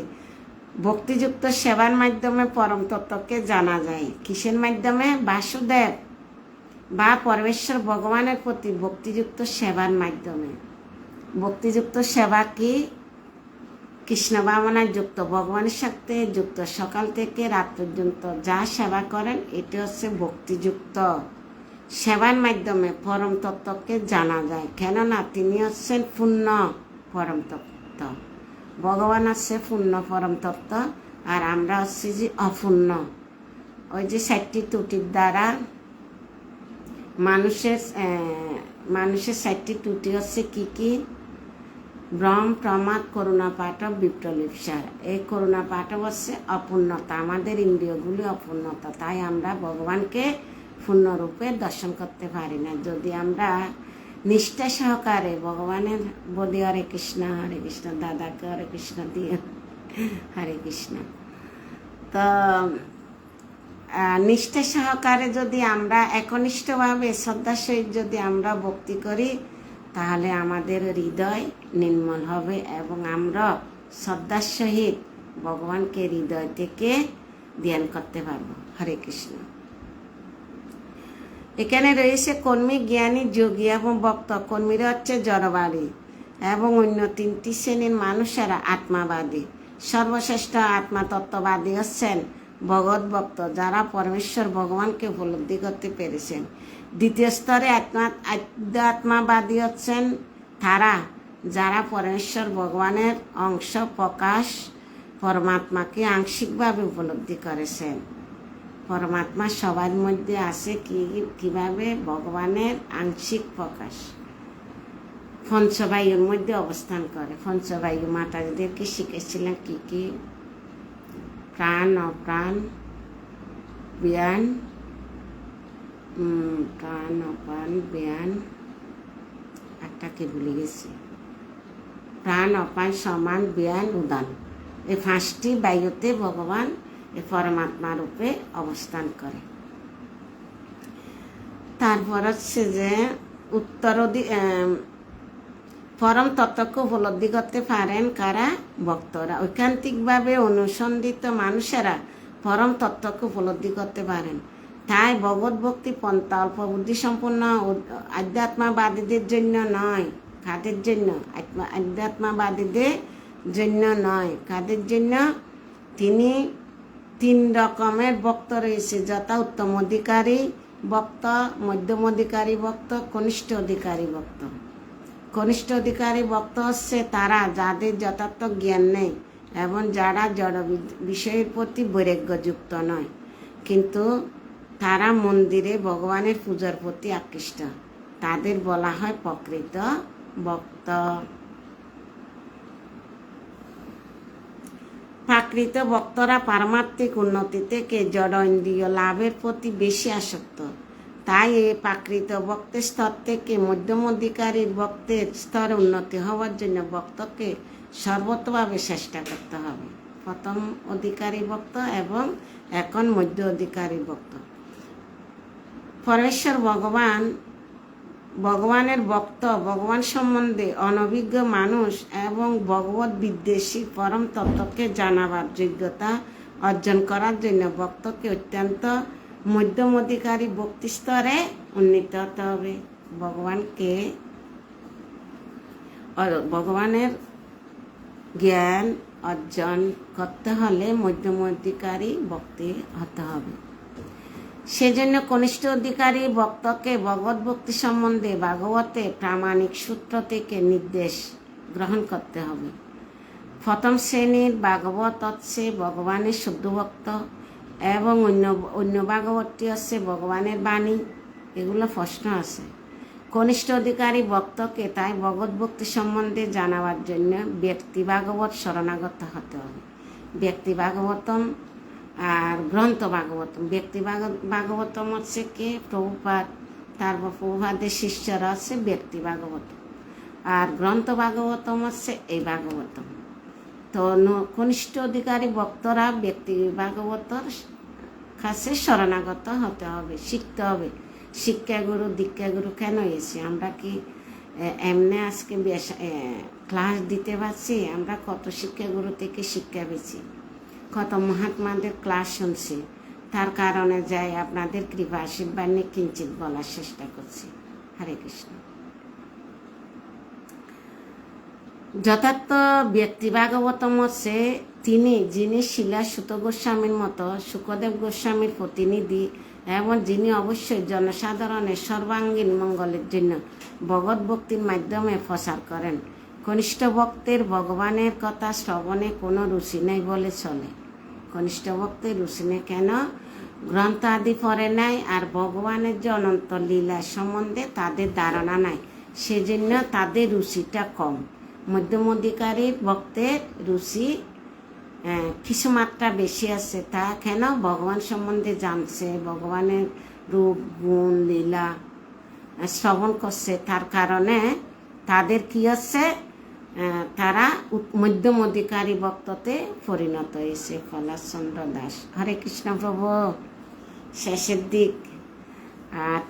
ভক্তিযুক্ত সেবার মাধ্যমে পরম তত্ত্বকে জানা যায়। কিসের মাধ্যমে? বাসুদেব বা পরমেশ্বর ভগবানের প্রতি ভক্তিযুক্ত সেবার মাধ্যমে। ভক্তিযুক্ত সেবা কি? কৃষ্ণ ভাবনায় যুক্ত, ভগবানের সাথে যুক্ত, সকাল থেকে রাত পর্যন্ত যা সেবা করেন এটি হচ্ছে ভক্তিযুক্ত সেবার মাধ্যমে পরম তত্ত্বকে জানা যায়। কেননা তিনি হচ্ছেন পূর্ণ পরম তত্ত্ব। ভগবান হচ্ছে পূর্ণ পরম তত্ত্ব, আর আমরা হচ্ছি যে অপূর্ণ। ওই যে 7টি ত্রুটির দ্বারা মানুষের 7টি ত্রুটি হচ্ছে কি কি? ভ্রম, প্রমাদ, করুণা পাঠব, বিপ্রলিপ্সার। এই করুণা পাঠব হচ্ছে অপূর্ণতা, আমাদের ইন্দ্রিয়গুলি অপূর্ণতা। তাই আমরা ভগবানকে পূর্ণরূপে দর্শন করতে পারি না। যদি আমরা নিষ্ঠা সহকারে ভগবানের বলি হরে কৃষ্ণ দাদাকে হরে কৃষ্ণ দিয়ে হরে কৃষ্ণ, তো নিষ্ঠা সহকারে যদি আমরা একনিষ্ঠভাবে শ্রদ্ধার সহিত যদি আমরা ভক্তি করি, তাহলে আমাদের হৃদয় নির্মল হবে এবং আমরা শ্রদ্ধার সহিত ভগবানকে হৃদয় থেকে ধ্যান করতে পারবো। হরে কৃষ্ণ। এখানে রয়েছে কর্মী, জ্ঞানী, যোগী এবং ভক্ত। কর্মীরা হচ্ছে জড়বাদী এবং অন্য 3টি শ্রেণীর মানুষেরা আত্মাবাদী। সর্বশ্রেষ্ঠ আত্মাতত্ত্ববাদী হচ্ছেন ভগবত ভক্ত, যারা পরমেশ্বর ভগবানকে উপলব্ধি করতে পেরেছেন। দ্বিতীয় স্তরে আধ্যাত্মবাদী হচ্ছেন তারা যারা পরমেশ্বর ভগবানের অংশ প্রকাশ পরমাত্মাকে আংশিকভাবে উপলব্ধি করেছেন। পরমাত্মা সবার মধ্যে আছে কিভাবে ভগবানের আংশিক প্রকাশ পঞ্চবায়ুর মধ্যে অবস্থান করে। পঞ্চবায়ু মাতাজিদেরকে শিখেছিলেন কি প্রাণ, অপ্রাণ, জ্ঞান, প্রাণ, অপ্রাণ, জ্ঞান, একটাকে ভুলে গেছি, প্রাণ, অপান, সমান, জ্ঞান, উদান। এই 5টি বায়ুতে ভগবান এই পরমাত্মা রূপে অবস্থান করে। তারপর হচ্ছে যে পরম তত্ত্বকে উপলব্ধি করতে পারেন কারা? ভক্তরা। ঐকান্তিকভাবে অনুসন্ধিত মানুষেরা পরম তত্ত্বকে উপলব্ধি করতে পারেন। তাই ভগবত ভক্তি পন্থা অল্প বুদ্ধি সম্পন্ন আধ্যাত্মবাদীদের জন্য নয়। কাদের জন্য? আধ্যাত্মবাদীদের জন্য নয়। কাদের জন্য? তিনি 3 রকমের ভক্ত রয়েছে, যথা উত্তম অধিকারী ভক্ত, মধ্যম অধিকারী ভক্ত, কনিষ্ঠ অধিকারী ভক্ত। কনিষ্ঠ অধিকারী ভক্ত হচ্ছে তারা যাদের যথার্থ জ্ঞান নেই এবং যারা জড় বিষয়ের প্রতি বৈরাগ্যযুক্ত নয়, কিন্তু তারা মন্দিরে ভগবানের পূজার প্রতি আকৃষ্ট। তাদের বলা হয় প্রকৃত ভক্ত। প্রাকৃত ভক্তরা পারমার্থিক উন্নতি থেকে জড় ইন্দ্রিয় লাভের প্রতি বেশি আসক্ত। তাই এই প্রাকৃত ভক্তের স্তর থেকে মধ্যম অধিকারীর ভক্তের স্তরে উন্নতি হওয়ার জন্য ভক্তকে সর্বতভাবে চেষ্টা করতে হবে। প্রথম অধিকারী ভক্ত এবং এখন মধ্য অধিকারী ভক্ত। পরমেশ্বর ভগবানের ভক্ত, ভগবান সম্বন্ধে অনভিজ্ঞ মানুষ এবং ভগবত বিদ্বেষী পরম তত্ত্বকে জানাবার যোগ্যতা অর্জন করার জন্য ভক্তকে অত্যন্ত মধ্যম অধিকারী ভক্তি স্তরে উন্নীত হতে হবে। ভগবানের জ্ঞান অর্জন করতে হলে মধ্যম অধিকারী ভক্তি হতে হবে। সেজন্য কনিষ্ঠ অধিকারী ভক্তকে ভগবত ভক্তি সম্বন্ধে ভাগবতে প্রামাণিক সূত্র থেকে নির্দেশ গ্রহণ করতে হবে। প্রথম শ্রেণীর ভাগবত হচ্ছে ভগবানের শুদ্ধ ভক্ত এবং অন্য ভাগবতটি হচ্ছে ভগবানের বাণী। এগুলো প্রশ্ন আছে। কনিষ্ঠ অধিকারী ভক্তকে তাই ভগবত ভক্তি সম্বন্ধে জানাবার জন্য ব্যক্তি ভাগবত শরণাগত হতে হবে। ব্যক্তি ভাগবতম আর গ্রন্থ ভাগবতম। ব্যক্তি ভাগবতম হচ্ছে কে? প্রভুপাদ। তারপর প্রভুপাদের শিষ্যরা হচ্ছে ব্যক্তি ভাগবতম, আর গ্রন্থ ভাগবতম হচ্ছে এই ভাগবতম। তো কনিষ্ঠ অধিকারী ভক্তরা ব্যক্তি ভাগবতর কাছে শরণাগত হতে হবে, শিখতে হবে। শিক্ষাগুরু দীক্ষাগুরু কেন হয়েছে? আমরা কি এমনি আজকে ক্লাস দিতে পারছি? আমরা কত শিক্ষাগুরু থেকে শিক্ষা পেয়েছি, কত মহাত্মাদের ক্লাস শুনছি। তার কারণে যাই আপনাদের কৃপা আশীর্বাদ নিয়ে কিঞ্চিত বলার চেষ্টা করছি। হরে কৃষ্ণ। যথার্থ ব্যক্তি ভাগবতম হচ্ছে যিনি শিলা সুত গোস্বামীর মতো সুখদেব গোস্বামীর প্রতিনিধি এবং যিনি অবশ্যই জনসাধারণের সর্বাঙ্গীন মঙ্গলের জন্য ভগবত ভক্তির মাধ্যমে প্রচার করেন। কনিষ্ঠ ভক্তের ভগবানের কথা শ্রবণে কোনো রুচি নেই বলে চলে। কনিষ্ঠ ভক্তের রুচি নেই কেন? গ্রন্থ আদি পড়ে নাই, আর ভগবানের যে অনন্ত লীলা সম্বন্ধে তাদের ধারণা নাই, সেজন্য তাদের রুচিটা কম। মধ্যম অধিকারীর ভক্তের রুচি কিছু মাত্রা বেশি আছে। তা কেন? ভগবান সম্বন্ধে জানছে, ভগবানের রূপ গুণ লীলা শ্রবণ করছে। তার কারণে তাদের কি হচ্ছে? তারা মধ্যম অধিকারী ভক্ততে পরিণত হয়েছে। পলাশচন্দ্র দাস। হরে কৃষ্ণ প্রভু। শেষের দিক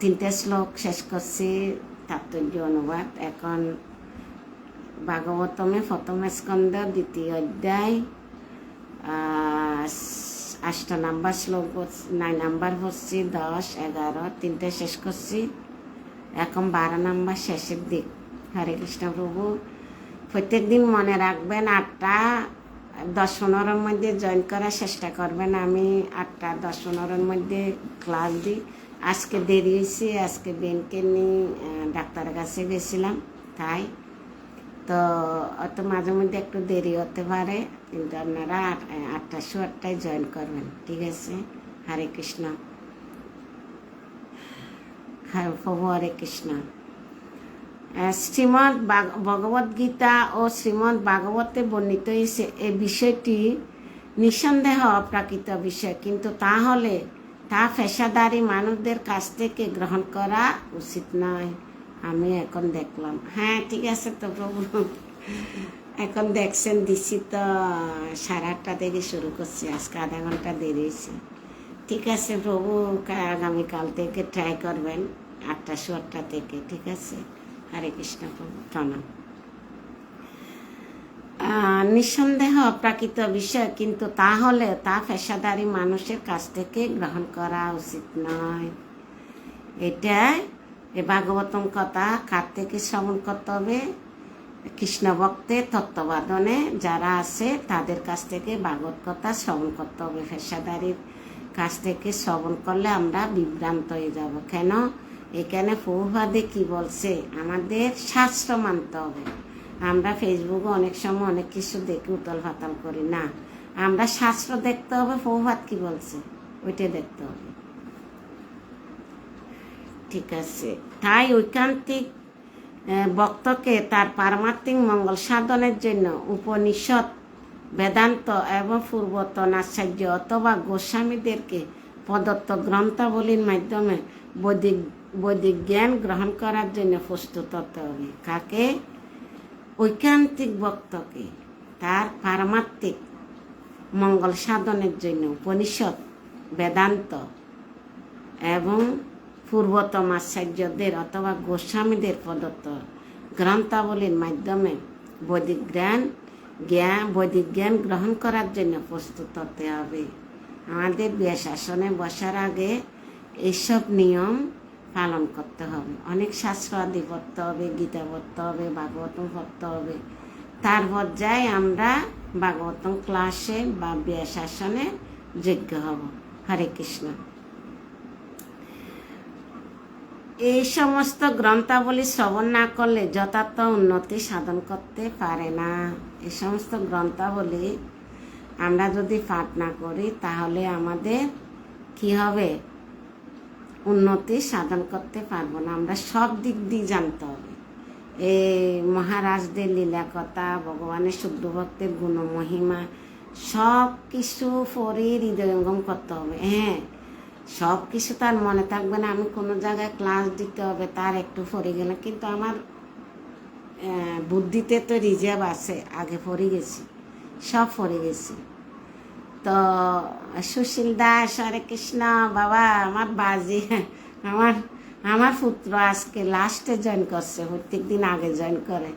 3টে শ্লোক শেষ করছি, তাৎপর্য অনুবাদ। এখন ভাগবতমে প্রথম স্কন্ধ 2য় অধ্যায় 8 নম্বর শ্লোক 9 নম্বর হচ্ছে 10, 11 3টে শেষ করছি। এখন 12 নম্বর শেষের দিক। হরে কৃষ্ণ প্রভু। প্রত্যেক দিন মনে রাখবেন 8টা 10-15 মধ্যে জয়েন করার চেষ্টা করবেন। আমি 8টা 10-15 মধ্যে ক্লাস দিই। আজকে দেরি হয়েছে, আজকে বেনকে নিয়ে ডাক্তারের কাছে গেছিলাম, তাই তো হয়তো মাঝে মধ্যে একটু দেরি হতে পারে, কিন্তু আপনারা 8:08 জয়েন করবেন, ঠিক আছে? হরে কৃষ্ণ। প্রভু হরে কৃষ্ণ। শ্রীমদ্ ভগবদ গীতা ও শ্রীমদ্ ভাগবতে বর্ণিত হয়েছে এই বিষয়টি নিঃসন্দেহ অপ্রাকৃত বিষয়, কিন্তু তাহলে তা পেশাদারী মানুষদের কাছ থেকে গ্রহণ করা উচিত নয়। আমি এখন দেখলাম, হ্যাঁ ঠিক আছে তো প্রভু, এখন দেখছেন দিছি তো 8:30 থেকে শুরু করছি, আজকে আধা ঘন্টা দেরি হয়েছে। ঠিক আছে প্রভু, আগামীকাল থেকে ট্রাই করবেন 8:08 থেকে, ঠিক আছে? হরে কৃষ্ণ প্রভু, প্রণাম। নিঃসন্দেহ অপ্রাকৃত বিষয়, কিন্তু তাহলে তা পেশাদারী মানুষের কাছ থেকে গ্রহণ করা উচিত নয়। এটা ভাগবতম কথা কার থেকে শ্রবণ করতে হবে? কৃষ্ণ ভক্তের তত্ত্ববাদনে যারা আছে তাদের কাছ থেকে ভাগবত কথা শ্রবণ করতে হবে। পেশাদারির কাছ থেকে শ্রবণ করলে আমরা বিভ্রান্ত হয়ে যাব। কেন? এখানে প্রভুপাদে কি বলছে? আমাদের শাস্ত্র মানতে হবে। আমরা ফেসবুকে অনেক সময় অনেক কিছু দেখে উতল ফাতাল করি না, আমরা শাস্ত্র দেখতে হবে। প্রভুপাদ কি বলছে ওইটা দেখতে হবে, ঠিক আছে? তাই ঐকান্তিক ভক্তকে তার পারমার্থিক মঙ্গল সাধনের জন্য উপনিষদ, বেদান্ত এবং পূর্বতন আচার্য অথবা গোস্বামীদেরকে প্রদত্ত গ্রন্থাবলীর মাধ্যমে বৈদিক জ্ঞান গ্রহণ করার জন্য প্রস্তুত হতে হবে। কাকে? ঐকান্তিক ভক্তকে তার পারমার্থিক মঙ্গল সাধনের জন্য উপনিষদ, বেদান্ত এবং পূর্বতম আচার্যদের অথবা গোস্বামীদের প্রদত্ত গ্রন্থাবলীর মাধ্যমে বৈদিক জ্ঞান গ্রহণ করার জন্য প্রস্তুত হতে হবে। আমাদের বিয়ে শাসনে বসার আগে এইসব নিয়ম পালন করতে হবে। অনেক শাস্ত্র আদি পড়তে হবে, গীতা পড়তে হবে, ভাগবতম পড়তে হবে। তার পর্যায়ে আমরা ভাগবতম ক্লাসে বা বিয়ে শাসনে যোগ্য হব। হরে কৃষ্ণ। এই সমস্ত গ্রন্থাবলী শ্রবণ না করলে যথার্থ উন্নতি সাধন করতে পারে না। এই সমস্ত গ্রন্থাবলী আমরা যদি পাঠ না করি তাহলে আমাদের কি হবে? উন্নতি সাধন করতে পারবো না। আমরা সব দিক দিয়ে জানতে হবে। এই মহারাজদের লীলা কথা, ভগবানের শুদ্ধ ভক্তের গুণ মহিমা সব কিছু পড়ে হৃদয়ঙ্গম করতে হবে। হ্যাঁ, সব কিছু তার মনে থাকবে না। আমি কোনো জায়গায় ক্লাস দিতে হবে, তার একটু পড়ে গেলে, কিন্তু আমার বুদ্ধিতে তো রিজার্ভ আছে, আগে পড়ে গেছি, সব পড়ে গেছি। তো সুশীল দাস, হরে কৃষ্ণ বাবা, আমার বাজি, আমার পুত্র আজকে লাস্টে জয়েন করছে, প্রত্যেক দিন আগে জয়েন করে,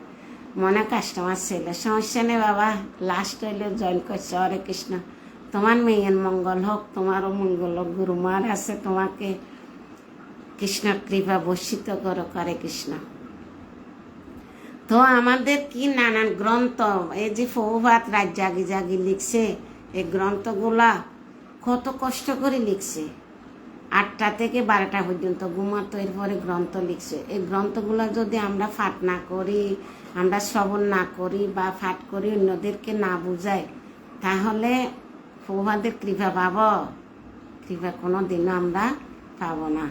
মনে কাস্টমার ছেলে, সমস্যা নেই বাবা, লাস্ট হইলে জয়েন করছে। হরে কৃষ্ণ, তোমার মেয়ের মঙ্গল হোক, তোমারও মঙ্গল হোক। গুরু মার আছে, তোমাকে কৃষ্ণ কৃপা বর্ষিত করো। হরে কৃষ্ণ। তো আমাদের কি নানান গ্রন্থ, এই যে প্রভুপাদ রাত জাগি জাগি লিখছে, এই গ্রন্থগুলা কত কষ্ট করে লিখছে। 8টা থেকে 12টা পর্যন্ত ঘুমাতো, এরপরে গ্রন্থ লিখছে। এই গ্রন্থগুলো যদি আমরা পাঠ না করি, আমরা শ্রবণ না করি বা পাঠ করি, অন্যদেরকে না বুঝাই, তাহলে প্রভুপাদের কৃপা পাব? কৃপা কোনো দিনও আমরা পাবো না।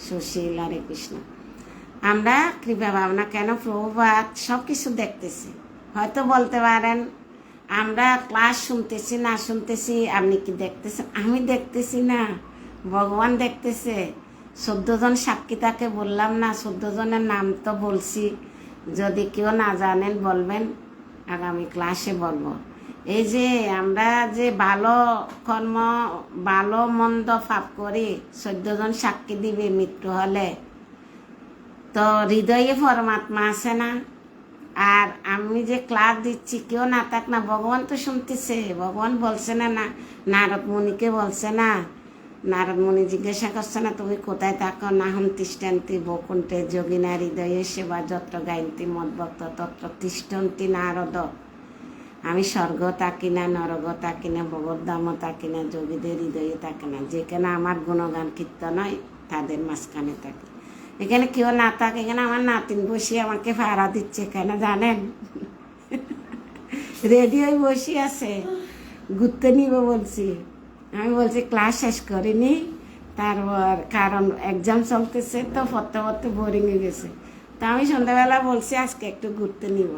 সুশীল, হরে কৃষ্ণ। আমরা কৃপা পাবো না। কেন? প্রভুপাদ সব কিছু দেখতেছি। হয়তো বলতে পারেন আমরা ক্লাস শুনতেছি না শুনতেছি, আপনি কি দেখতেছেন? আমি দেখতেছি না, ভগবান দেখতেছে। 14 জন সাক্ষী, তাকে বললাম না? 14 জনের নাম তো বলছি, যদি কেউ না জানেন বলবেন, আগামী ক্লাসে বলবো। এই যে আমরা যে ভালো কর্ম, ভালো মন্দ পাপ করি, 14 জন সাক্ষী দিবে মৃত্যু হলে। তো হৃদয়ে পরমাত্মা আছে না? আর আমি যে ক্লাস দিচ্ছি, কেউ না থাক না, ভগবান তো শুনতেছে। ভগবান বলছে না, নারদ মুনিকে বলছে না? নারদ মুনি জিজ্ঞাসা করছে না, তুমি কোথায় থাকো? না হম তিষ্ঠন্তি বৈকুণ্ঠে যোগিনা হৃদয়ে সেবা যত্র গায়ন্তি মদ্ভক্ত তত্র তিষ্ঠন্তি নারদ। আমি স্বর্গ থাকি না, নরক থাকি না, ভগবদ্ধাম থাকি না, যোগীদের হৃদয়ে থাকি না। যেখানে আমার গুণগান কীর্তন হয় তাদের মাঝখানে থাকি। এখানে কেউ না থাকে, এখানে আমার নাতিন বসে আমাকে ভাড়া দিচ্ছে, কেন জানেন? রেডি হয়ে বসে আছে, ঘুরতে নিব বলছি। আমি বলছি ক্লাস শেষ করিনি, তারপর কারণ এক্সাম চলতেছে তো পড়তে পড়তে বোরিং হয়ে গেছে। তা আমি সন্ধ্যাবেলা বলছি আজকে একটু ঘুরতে নিব।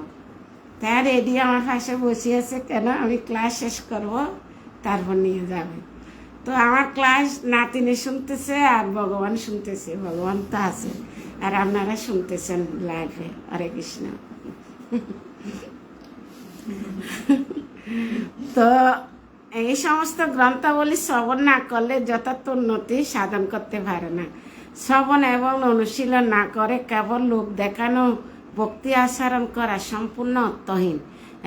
তা রেডি আমার পাশে বসে আছে, কেন আমি ক্লাস শেষ করব তারপর নিয়ে যাবে। তো আমার ক্লাস নাতিনি শুনতেছে আর ভগবান শুনতেছে, ভগবান তো আছে আর আপনারা শুনতেছেন লাইফে। হরে কৃষ্ণ। তো এই সমস্ত গ্রন্থাবলী শ্রবণ না করলে যথার্থ উন্নতি সাধন করতে পারে না। শ্রবণ এবং অনুশীলন না করে কেবল লোক দেখানো ভক্তি আচরণ করা সম্পূর্ণ অর্থহীন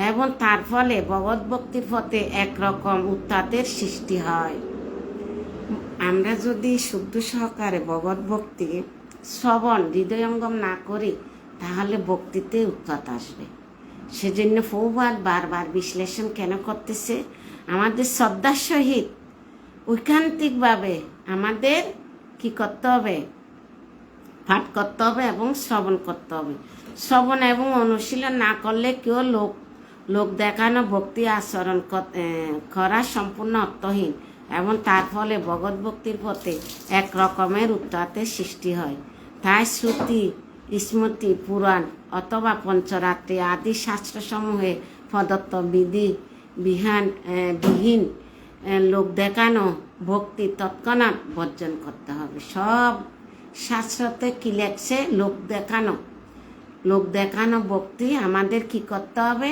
এবং তার ফলে ভগবত ভক্তির পথে একরকম উত্তাপের সৃষ্টি হয়। আমরা যদি শুদ্ধ সহকারে ভগবত ভক্তি শ্রবণ হৃদয়ঙ্গম না করি তাহলে ভক্তিতে উত্তাপ আসবে। সেজন্য বহুবার বারবার বিশ্লেষণ কেন করতেছে, আমাদের শ্রদ্ধার সহিত ঐকান্তিকভাবে আমাদের কি করতে হবে, পাঠ করতে হবে এবং শ্রবণ করতে হবে। শ্রবণ এবং অনুশীলন না করলে কেউ লোক দেখানো ভক্তি আচরণ করা সম্পূর্ণ অর্থহীন এবং তার ফলে ভগবত ভক্তির পথে এক রকমের উত্তাপের সৃষ্টি হয়। তাই শ্রুতি, স্মৃতি, পুরাণ অথবা পঞ্চরাত্রি আদি শাস্ত্রসমূহে প্রদত্ত বিহীন লোক দেখানো ভক্তি তৎক্ষণাৎ বর্জন করতে হবে। সব শাস্ত্রতে কি লেখছে, লোক দেখানো ভক্তি আমাদের কি করতে হবে,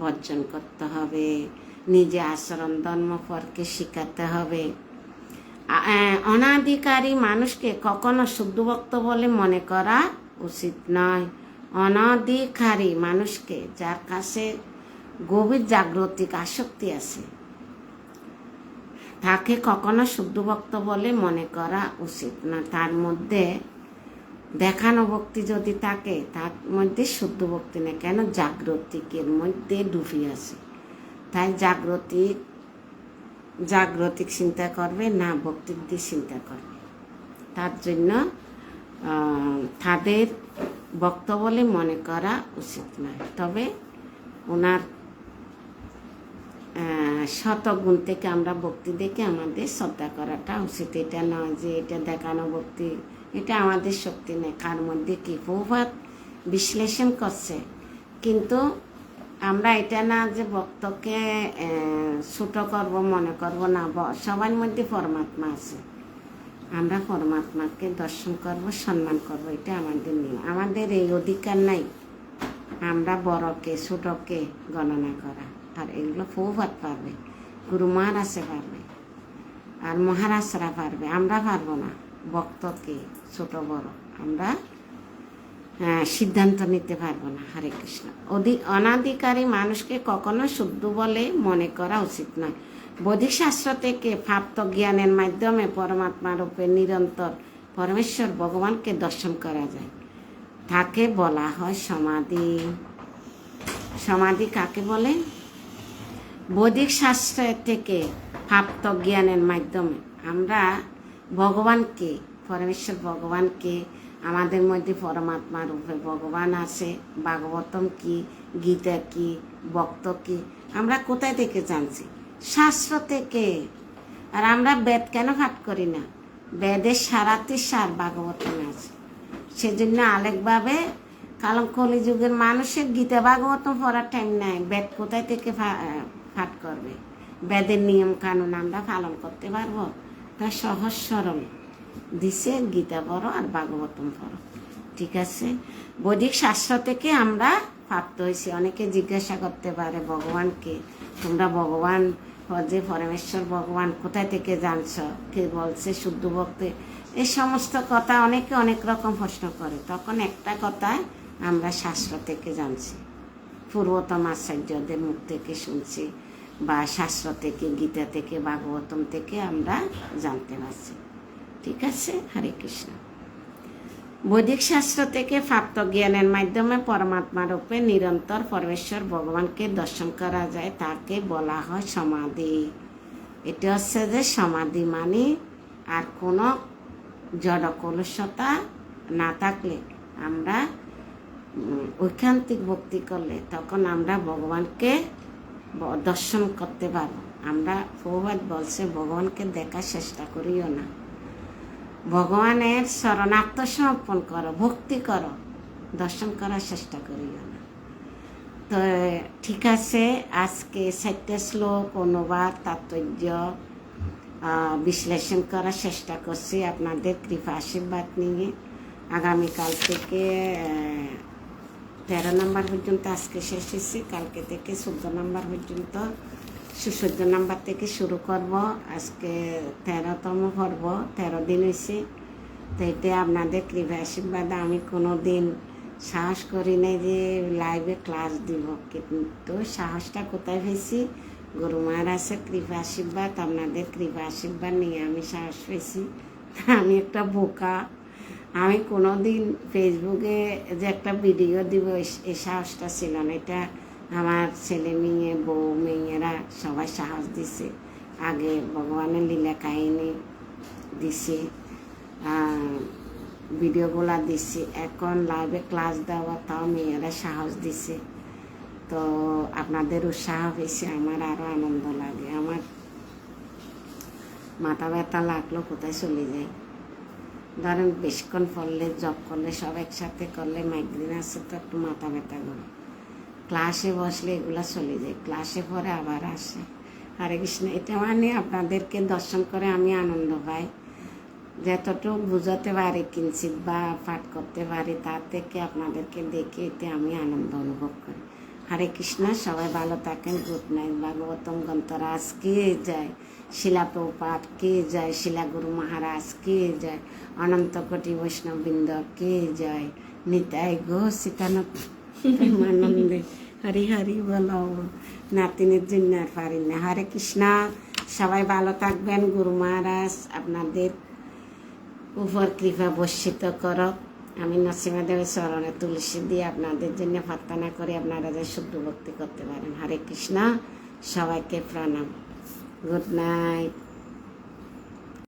বর্জন করতে হবে। নিজে আচরণ ধর্ম পরকে শিখাতে হবে। অনাধিকারী মানুষকে কখনো শুদ্ধ ভক্ত বলে মনে করা উচিত নয়। অনাধিকারী মানুষকে, যার কাছে গভীর জাগতিক আসক্তি আছে, তাকে কখনো শুদ্ধ ভক্ত বলে মনে করা উচিত না। তার মধ্যে দেখানো ভক্তি যদি থাকে তার মধ্যে শুদ্ধ ভক্তি না, কেন জাগতিকের মধ্যে ডুবে আছে। তাই জাগতিক চিন্তা করবে না, ভক্তির দিয়ে চিন্তা করবে। তার জন্য তাদের ভক্ত বলে মনে করা উচিত নয়। তবে ওনার শতগুণ থেকে আমরা ভক্তি দেখে আমাদের শ্রদ্ধা করাটা উচিত। এটা নয় যে এটা দেখানো ভক্তি, এটা আমাদের শক্তি নেই। কার মধ্যে কি প্রভাব বিশ্লেষণ করছে, কিন্তু আমরা এটা না যে ভক্তকে ছোট করব মনে করব না। সবার মধ্যে পরমাত্মা আছে, আমরা পরমাত্মাকে দর্শন করব, সম্মান করব, এটা আমাদের নিয়ম। আমাদের এই অধিকার নাই আমরা বড়কে ছোটকে গণনা করা। আর এগুলো প্রভাব পারবে, গুরু মহারাজে পারবে আর মহারাজরা পারবে, আমরা পারবো না। ভক্তকে ছোট বড় আমরা সিদ্ধান্ত নিতে পারবো না। হরে কৃষ্ণ। অনাধিকারী মানুষকে কখনো শুদ্ধ বলে মনে করা উচিত নয়। বৈদিক শাস্ত্র থেকে প্রাপ্ত জ্ঞানের মাধ্যমে পরমাত্মা রূপে নিরন্তর পরমেশ্বর ভগবানকে দর্শন করা যায়, তাকে বলা হয় সমাধি। সমাধি কাকে বলে? বৈদিক শাস্ত্র থেকে প্রাপ্ত জ্ঞানের মাধ্যমে আমরা ভগবানকে, পরমেশ্বর ভগবানকে, আমাদের মধ্যে পরমাত্মা রূপে ভগবান আছে, ভাগবতম কি, গীতা কি, ভক্ত কি, আমরা কোথায় থেকে জানছি? শাস্ত্র থেকে। আর আমরা বেদ কেন পাঠ করি না? বেদের সারাতি সার ভাগবতমে আছে। সেজন্য আলেকভাবে কারণ কলিযুগের মানুষের গীতা ভাগবতম পড়ার টাইম নাই। বেদ কোথায় থেকে পাঠ করবে? বেদের নিয়ম কানুন আমরা পালন করতে পারবো? তা সহজ সরল দিছে, গীতা পড়ো আর ভাগবতম পড়ো, ঠিক আছে? বৈদিক শাস্ত্র থেকে আমরা প্রাপ্ত হয়েছি। অনেকে জিজ্ঞাসা করতে পারে ভগবানকে, তোমরা ভগবান যে পরমেশ্বর ভগবান কোথায় থেকে জানছ, কে বলছে শুদ্ধ ভক্তি? এই সমস্ত কথা অনেকে অনেক রকম প্রশ্ন করে। তখন একটা কথা আমরা শাস্ত্র থেকে জানছি, পূর্বতম আচার্যদের মুখ থেকে শুনছি, বা শাস্ত্র থেকে, গীতা থেকে, ভাগবতম থেকে আমরা জানতে পারছি, ঠিক আছে? হরে কৃষ্ণ। বৈদিক শাস্ত্র থেকে প্রাপ্ত জ্ঞানের মাধ্যমে পরমাত্মা রূপে নিরন্তর পরমেশ্বর ভগবানকে দর্শন করা যায়, তাকে বলা হয় সমাধি। এটা হচ্ছে যে সমাধি মানে আর কোনো জড় কলুষতা না থাকলে, আমরা ঐকান্তিক ভক্তি করলে তখন আমরা ভগবানকে দর্শন করতে পারবো। আমরা প্রভুপাদ বলছে ভগবানকে দেখার চেষ্টা করিও না, ভগবানের শরণার্থ সমর্পণ করো, ভক্তি করো, দর্শন করার চেষ্টা করিও না। তো ঠিক আছে, আজকে 4টা শ্লোক অনুবাদ তাৎপর্য বিশ্লেষণ করার চেষ্টা করছি আপনাদের কৃপা আশীর্বাদ নিয়ে। আগামীকাল থেকে 13 নম্বর পর্যন্ত আজকে শেষ হয়েছি, কালকে থেকে 14 নম্বর পর্যন্ত 14 নম্বর থেকে শুরু করব। আজকে 13তম পর্ব, 13 দিন হয়েছে। তো এতে আপনাদের কৃপা আশীর্বাদ। আমি কোনো দিন সাহস করি নাই যে লাইভে ক্লাস দিব, কিন্তু সাহসটা কোথায় পেয়েছি? গুরু মহারাজের কৃপা আশীর্বাদ, আপনাদের কৃপা আশীর্বাদ নিয়ে আমি সাহস পেয়েছি। আমি একটা বোকা, আমি কোনো দিন ফেসবুকে যে একটা ভিডিও দিব এই সাহসটা ছিল না। এটা আমার ছেলে মেয়ে, বউ, মেয়েরা সবাই সাহস দিছে। আগে ভগবানের লীলা কাহিনী দিছে, ভিডিওগুলা দিছি, এখন লাইভে ক্লাস দেওয়া তাও মেয়েরা সাহস দিছে। তো আপনাদের উৎসাহ পেয়েছে, আমার আরও আনন্দ লাগে। আমার মাথা ব্যথা লাগলো কোথায় চলে যায়। ধরেন বেশিক্ষণ পড়লে, জব করলে, সব একসাথে করলে মাইগ্রেন আছে তো একটু মাথা ব্যথা করে। ক্লাসে বসলে এগুলা চলে যায়, ক্লাসে পরে আবার আসে। হরে কৃষ্ণ। এটা মানে আপনাদেরকে দর্শন করে আমি আনন্দ পাই, যতটুকু বুঝাতে পারি কিঞ্চিত বা পাঠ করতে পারি, তার থেকে আপনাদেরকে দেখে এতে আমি আনন্দ অনুভব করি। হরে কৃষ্ণ। সবাই ভালো থাকেন। Good night. ভাগবতম গ্রন্থরাজ কে যায়, শিলা প্রভুপাদ কে যায়, শিলা গুরু মহারাজ কে যায়, অনন্ত কোটি বৈষ্ণববৃন্দ কে যায়, নিতাই গো সীতানন্দে হরি হরি বলো, নাতিনের জন্য আর পারি না। হরে কৃষ্ণ। সবাই ভালো থাকবেন। গুরু মহারাজ আপনাদের উপর কৃপা বর্ষিত করো। আমি নরসিংহ দেবের চরণে তুলসী দিয়ে আপনাদের জন্য প্রার্থনা করে আপনারা যে শুদ্ধ ভক্তি করতে পারেন। হরে কৃষ্ণ। সবাইকে প্রণাম। Good night.